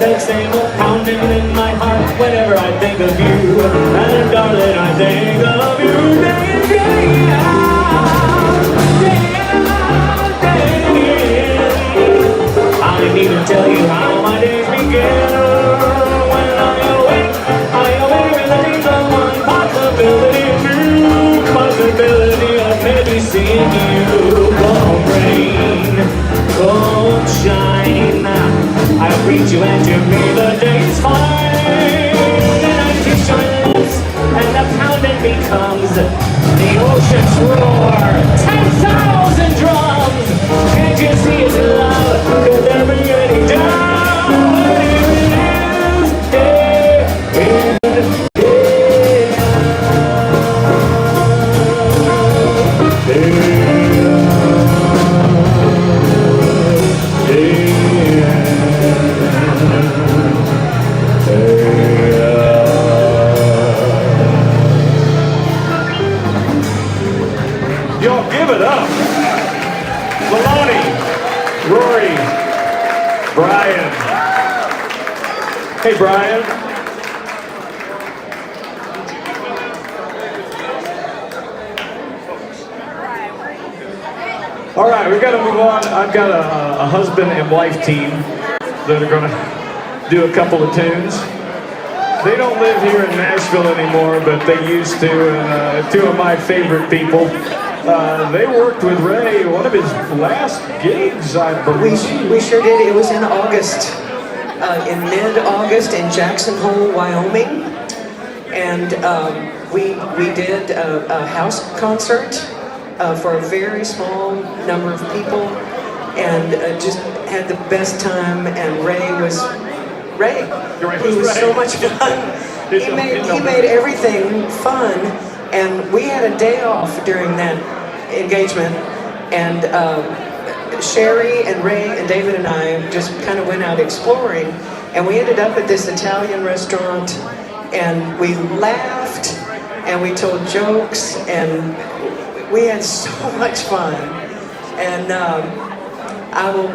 that same old pounding in my heart whenever I think of you. And darling, I think of you day in, day out, day out, day in. I don't need to tell you how my days begin. When I awake with the dreams of one possibility, true possibility of maybe seeing you. Come rain, come shine, I'll greet you and to me the day's fine. And I kiss your lips and the pounding becomes the ocean's roar. 10,000 drums, can't you see it's love? Could there be any doubt? Here it is, day in, day out, day Y'all give it up. Maloney, Rory, Brian. Hey, Brian. All right, we've got to move on. I've got a husband and wife team that are going to do a couple of tunes. They don't live here in Nashville anymore, but they used to, and two of my favorite people. They worked with Ray, one of his last gigs, I believe. We sure did. It was in August, in mid-August in Jackson Hole, Wyoming. And we did a house concert for a very small number of people, and just had the best time. And Ray was so much fun. He made everything fun, and we had a day off during that engagement, and Sherry and Ray and David and I just kind of went out exploring, and we ended up at this Italian restaurant, and we laughed and we told jokes, and we had so much fun. And I will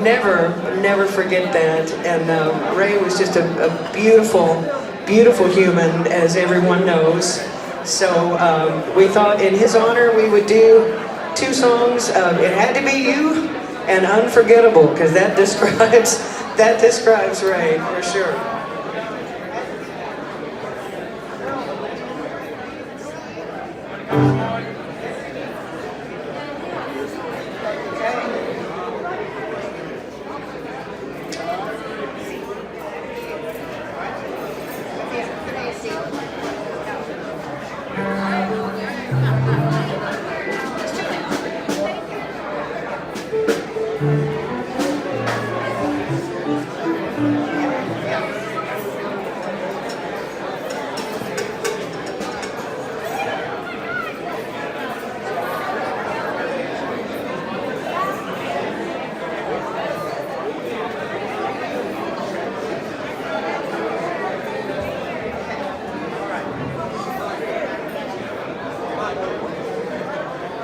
never forget that. And Ray was just a beautiful human, as everyone knows. So we thought in his honor we would do two songs. It had to be You and Unforgettable, because that describes Ray for sure.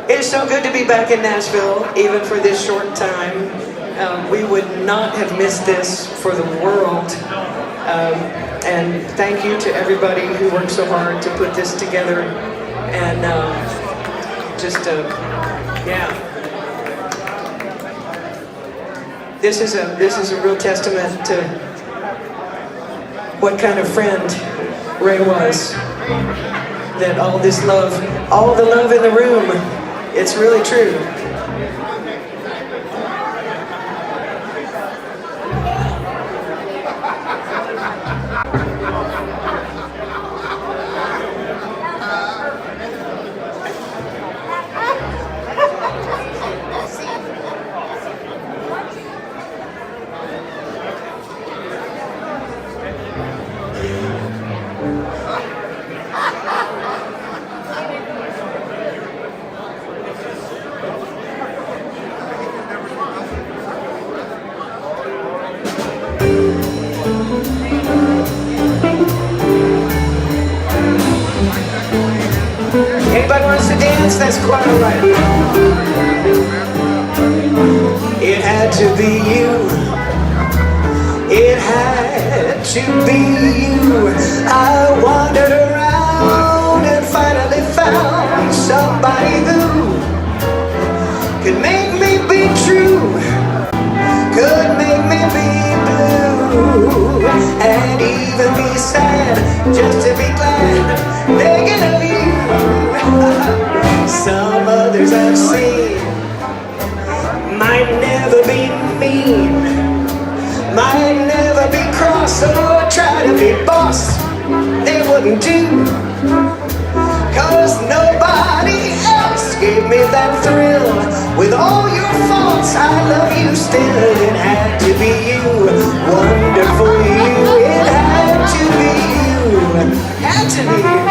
It's so good to be back in Nashville, even for this short time. We would not have missed this for the world. And thank you to everybody who worked so hard to put this together. And yeah. This is a real testament to what kind of friend Ray was. That all this love, all the love in the room, it's really true. Anybody wants to dance? That's quite all right. It had to be you. It had to be you. I wandered around and finally found somebody who could make me be true, could make me be blue, and even be sad just to be glad thinking of you. Some others I've seen might never be mean, might never be cross or try to be boss. They wouldn't do, 'cause nobody else gave me that thrill. With all your faults, I love you still. It had to be you, wonderful you. It had to be you, had to be you.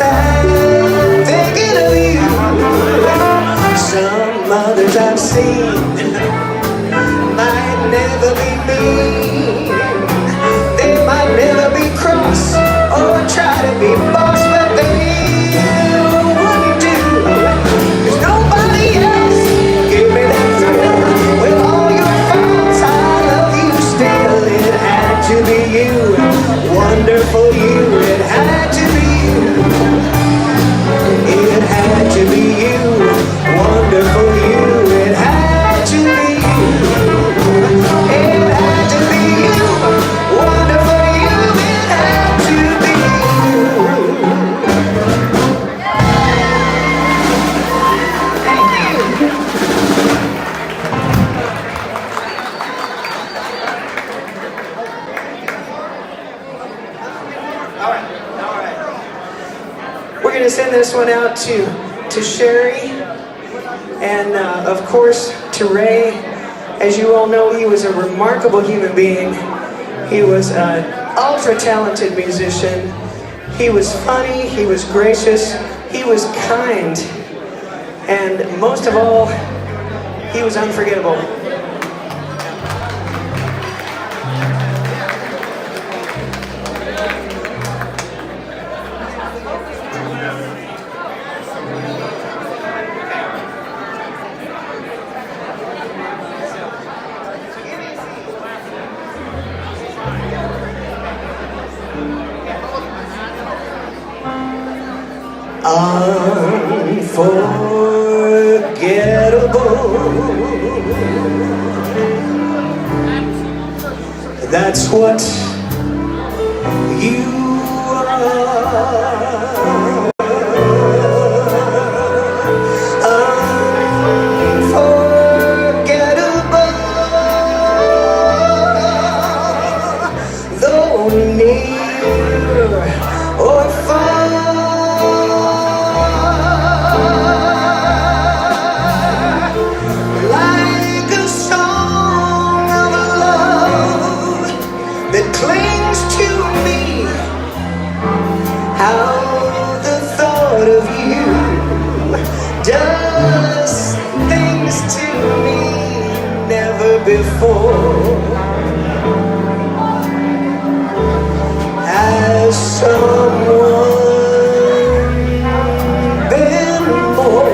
sad thinking of you. Some others I've seen might never be mean. They might never be cross or try to be boss, but they wouldn't do. 'Cause nobody else gave me that thrill. With all your faults, I love you still. It had to be you, wonderful you. It had to be you. It had to be you, wonderful you. It had to be you. It had to be you, wonderful you. It had to be you. Thank you. All right. We're going to send this one out to Sherry and, of course, to Ray. As you all know, he was a remarkable human being. He was an ultra-talented musician. He was funny, he was gracious, he was kind, and most of all, he was unforgettable. Unforgettable. That's what you are. Unforgettable. Though near or far. Clings to me. How the thought of you does things to me never before. Has someone been more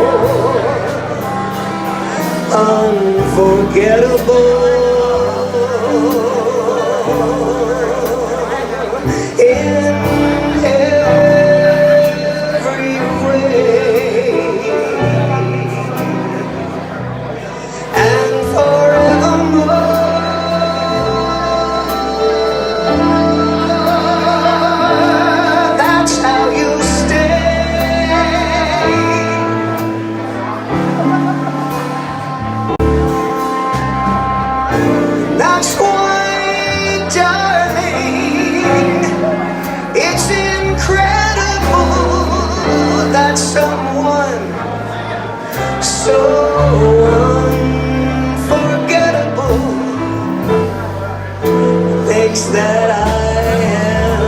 unforgettable? That's why, darling, it's incredible that someone so unforgettable thinks that I am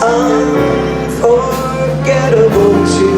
unforgettable too.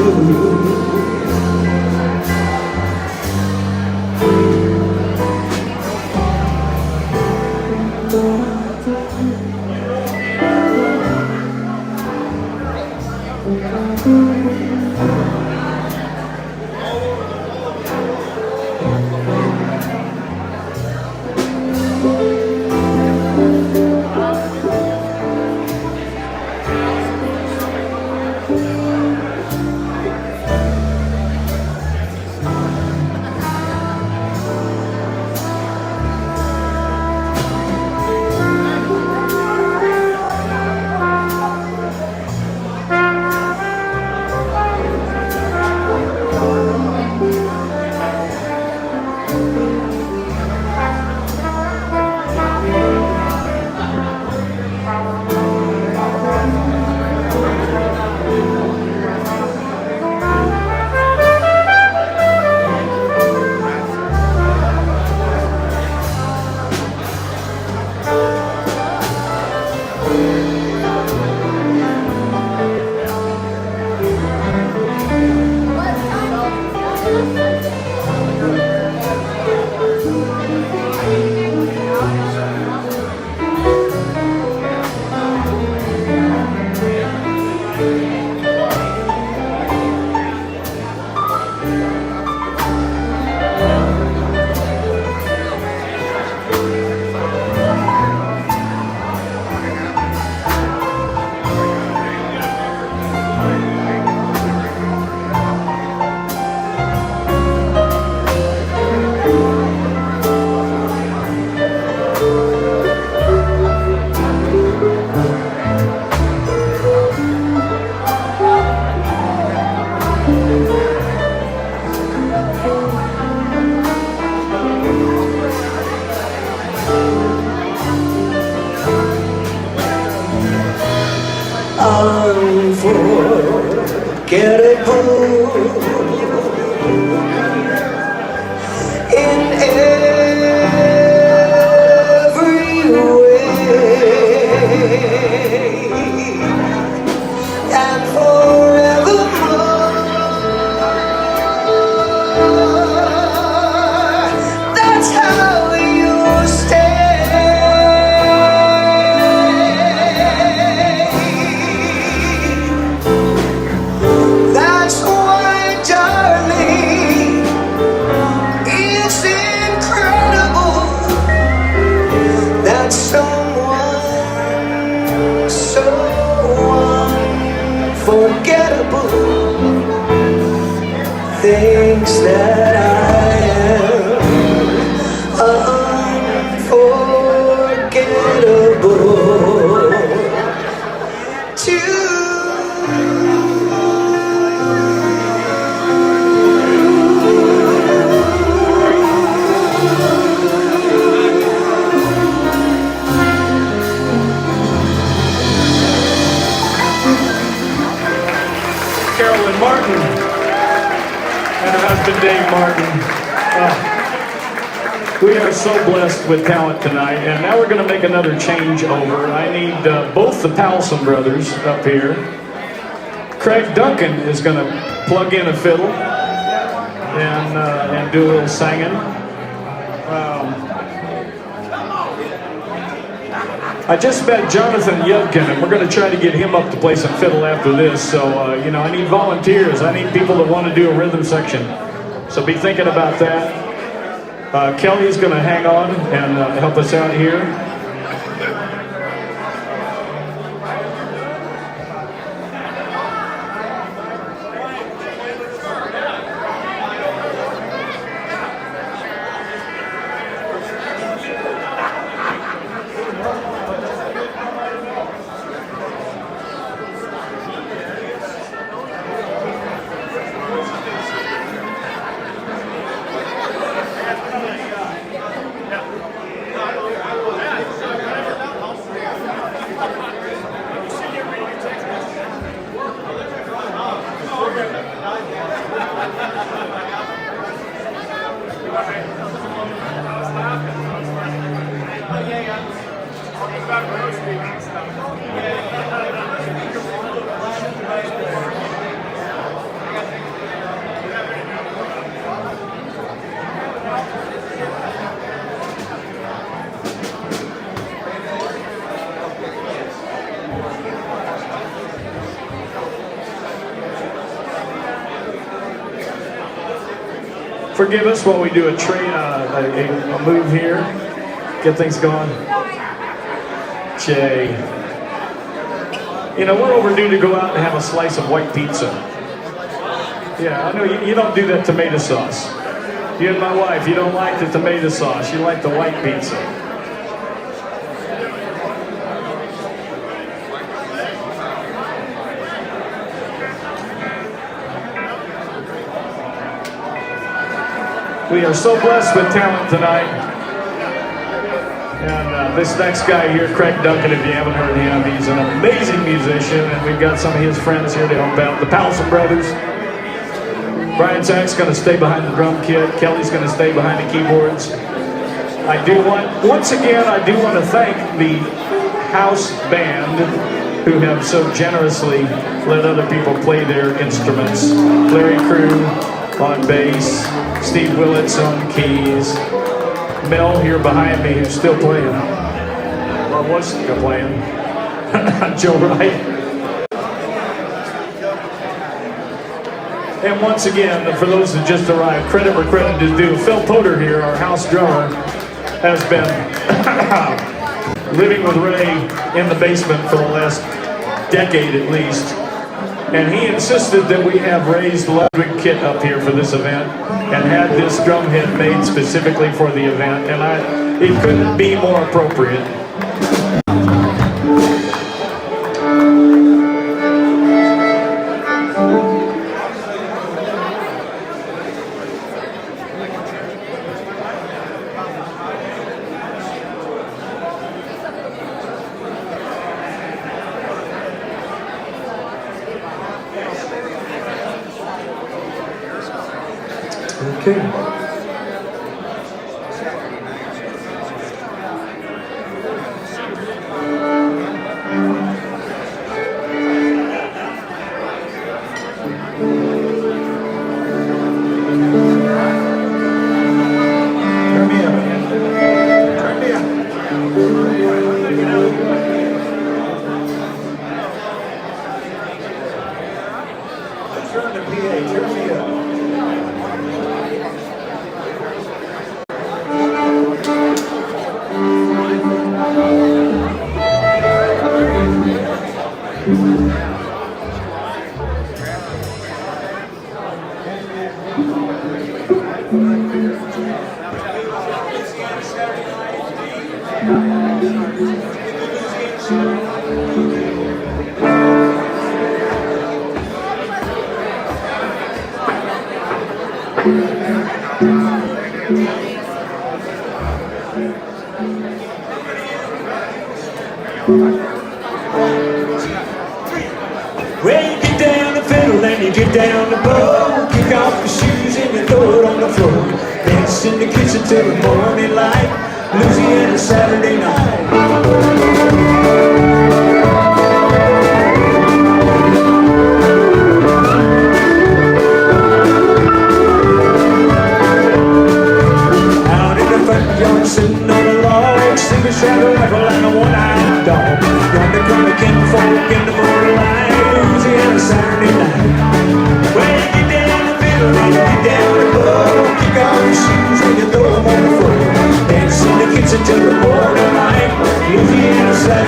in every way and forevermore. That's how you stay. That's why, darling, it's incredible that someone so unforgettable thinks that I am unforgettable too. Carolyn Martin and her husband Dave Martin. We are so blessed with talent tonight, and now we're going to make another changeover. I need both the Powelson brothers up here. Craig Duncan is going to plug in a fiddle and do a little singing. I just met Jonathan Yudkin, and we're going to try to get him up to play some fiddle after this. So, you know, I need volunteers. I need people that want to do a rhythm section. So be thinking about that. Kelly is going to hang on and help us out here. Forgive us while we do a move here. Get things going. Jay. You know, we're overdue to go out and have a slice of white pizza. Yeah, I know you don't do that tomato sauce. You and my wife, you don't like the tomato sauce. You like the white pizza. We are so blessed with talent tonight. And this next guy here, Craig Duncan, if you haven't heard him, he's an amazing musician, and we've got some of his friends here to help out. The Powelson brothers. Brian Zach's going to stay behind the drum kit. Kelly's going to stay behind the keyboards. Once again, I do want to thank the house band who have so generously let other people play their instruments. Larry Crew, on bass, Steve Willits on keys, Mel here behind me who's still playing, or was still playing, Joe Wright. And once again, for those that just arrived, credit where credit is due. Phil Potter here, our house drummer, has been living with Ray in the basement for the last decade at least. And he insisted that we have Ray's Ludwig kit up here for this event and had this drum hit made specifically for the event. And it couldn't be more appropriate. Okay. Well, you get down the fiddle and you get down the bow. Kick off your shoes and you throw it on the floor. Dance in the kitchen till the morning light. Louisiana Saturday night. Out in the front yard sitting on a log, sing a shadow rifle like a one-eyed dog. Yonder come the kinfolk in the morning light. Louisiana Saturday night. Well, you get down the fiddle and you get down the bow. Kick off your shoes and you throw them on the floor. Dance in the kitchen till the morning light. Louisiana Saturday night.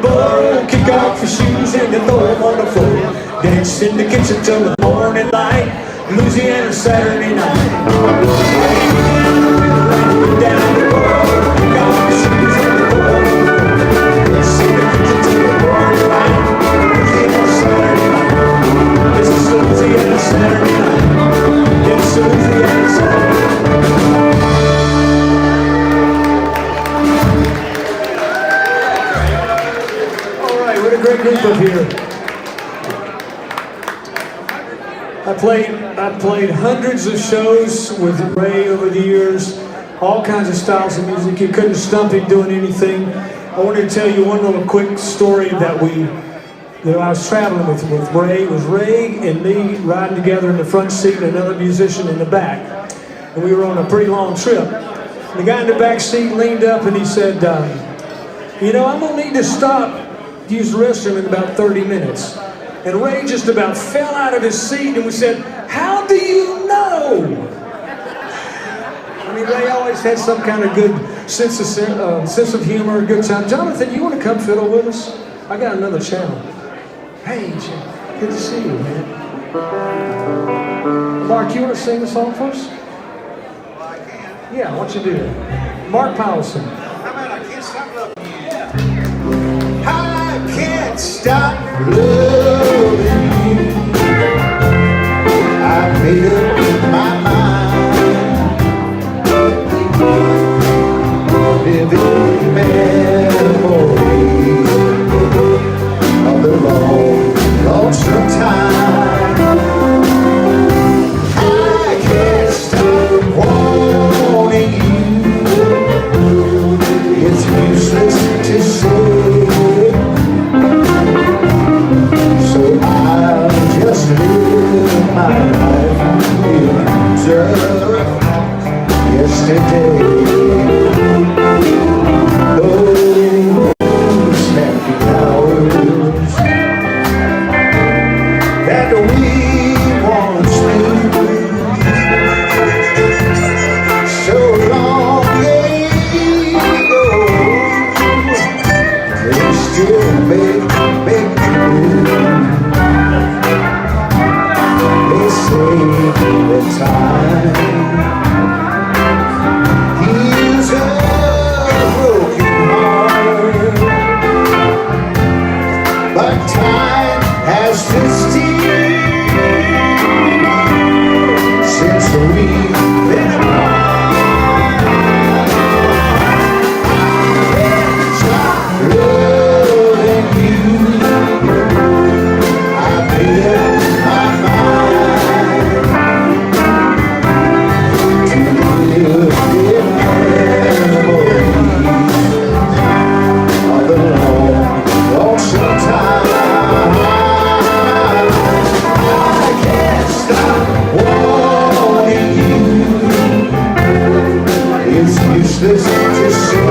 bow, kick off your shoes and you throw them on the floor. Dance in the kitchen till the morning light, Louisiana Saturday night. Down the road, kick off your shoes and you throw them on the floor. Dance in the kitchen till the morning light, Louisiana Saturday night. This is Louisiana Saturday night. Yes, Louisiana Saturday night. What a great group up here. I played hundreds of shows with Ray over the years, all kinds of styles of music. You couldn't stump him doing anything. I wanted to tell you one little quick story that I was traveling with Ray. It was Ray and me riding together in the front seat and another musician in the back. And we were on a pretty long trip. The guy in the back seat leaned up and he said, you know, I'm gonna need to stop, use the restroom in about 30 minutes. And Ray just about fell out of his seat and we said, how do you know? I mean, Ray always had some kind of good sense of humor, a good time. Jonathan, you want to come fiddle with us? I got another channel. Hey, good to see you, man. Mark, you want to sing the song for us? Well, I can. Yeah, why don't you do that? Mark Powelson. How about I can't stop loving you? I can't stop loving you. I made up my mind. Vivid memories of the long, lonesome time. I can't stop wanting you. It's useless to say. Just live my life in reserve. Yesterday, those happy hours that we once knew so long ago, they still make me blue. The time heals a broken heart, but time has twisted since we've been apart. I can't stop loving you. I made up my useless to say,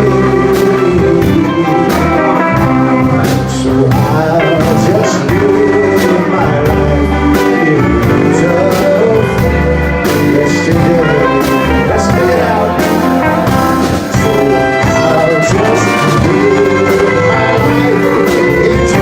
so I'll just live my life in reserve. Yesterday, let's get out. So I'll just live my life in reserve.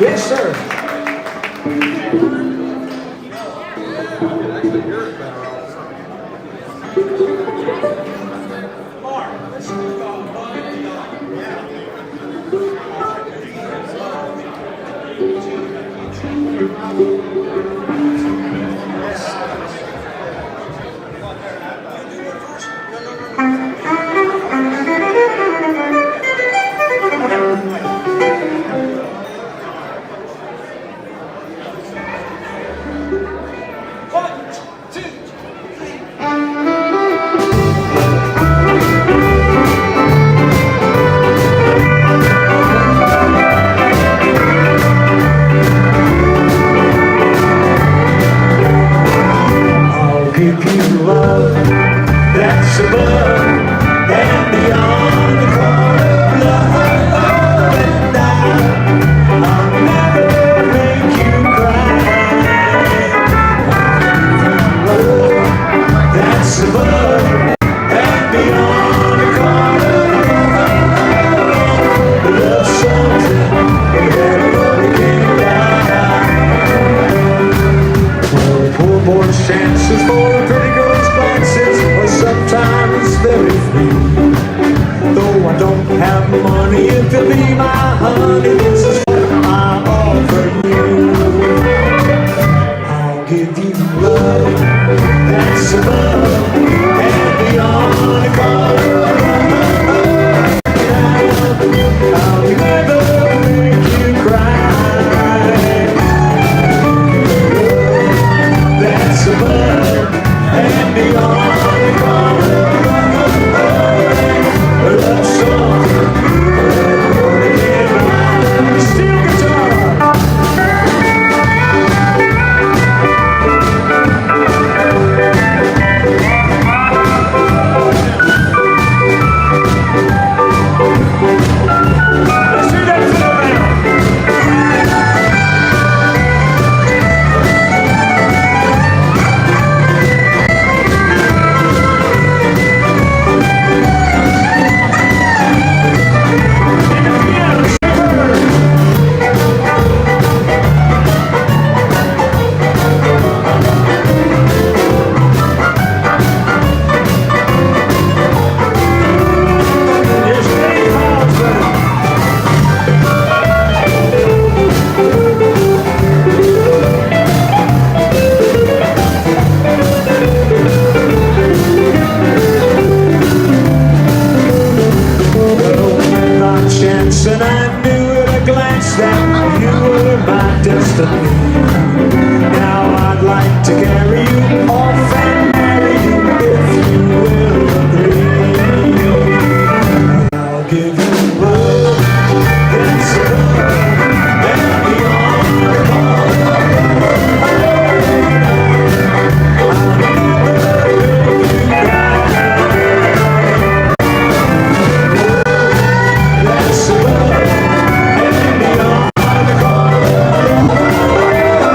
Yes, sir. I'll give you love that's above and beyond the call of love, and I'll never make you cry. Love that's above and beyond the call of love, love something that everybody can buy. Poor boy's chances for a pretty girl's glances are sometimes very few. Though I don't have money, if you'll be my honey, this is what I offer you. I'll give you love that's above and beyond the call of love. I'll never make you cry. That's above and beyond the call of love. Love song, steel guitar. Let's do that for the band. And I knew at a glance that you were my destiny. Now I'd like to carry you off and marry you if you will agree. I'll give you love that's above and beyond the call of love. I'll never make you cry. That's above and beyond the call of love.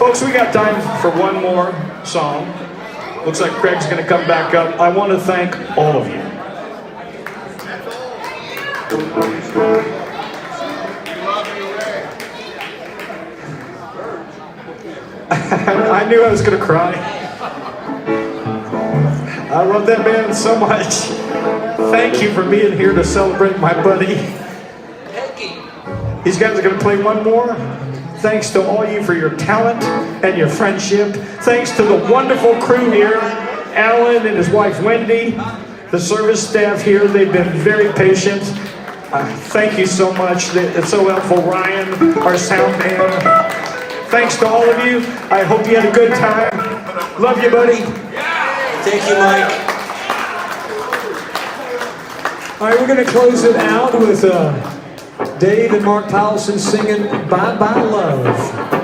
Folks, we got time for one more song. Looks like Craig's going to come back up. I want to thank all of you. I knew I was going to cry. I love that band so much. Thank you for being here to celebrate my buddy. These guys are going to play one more. Thanks to all you for your talent and your friendship. Thanks to the wonderful crew here, Alan and his wife Wendy, the service staff here. They've been very patient. Thank you so much. It's so helpful. Ryan, our sound man. Thanks to all of you. I hope you had a good time. Love you, buddy. Thank you, Mike. All right, we're going to close it out with Dave and Mark Powelson singing Bye Bye Love.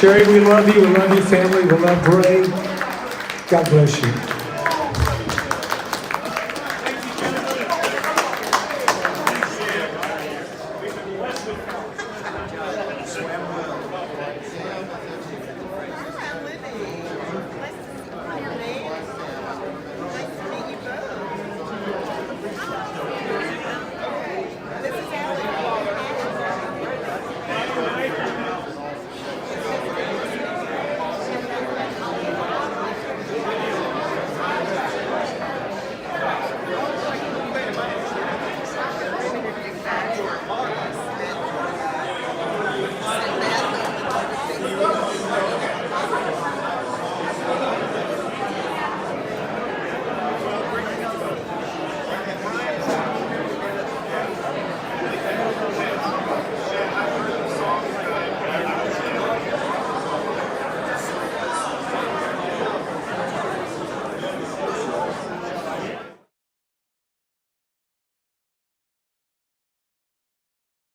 Sherry, we love you. We love your family. We love Bray. God bless you.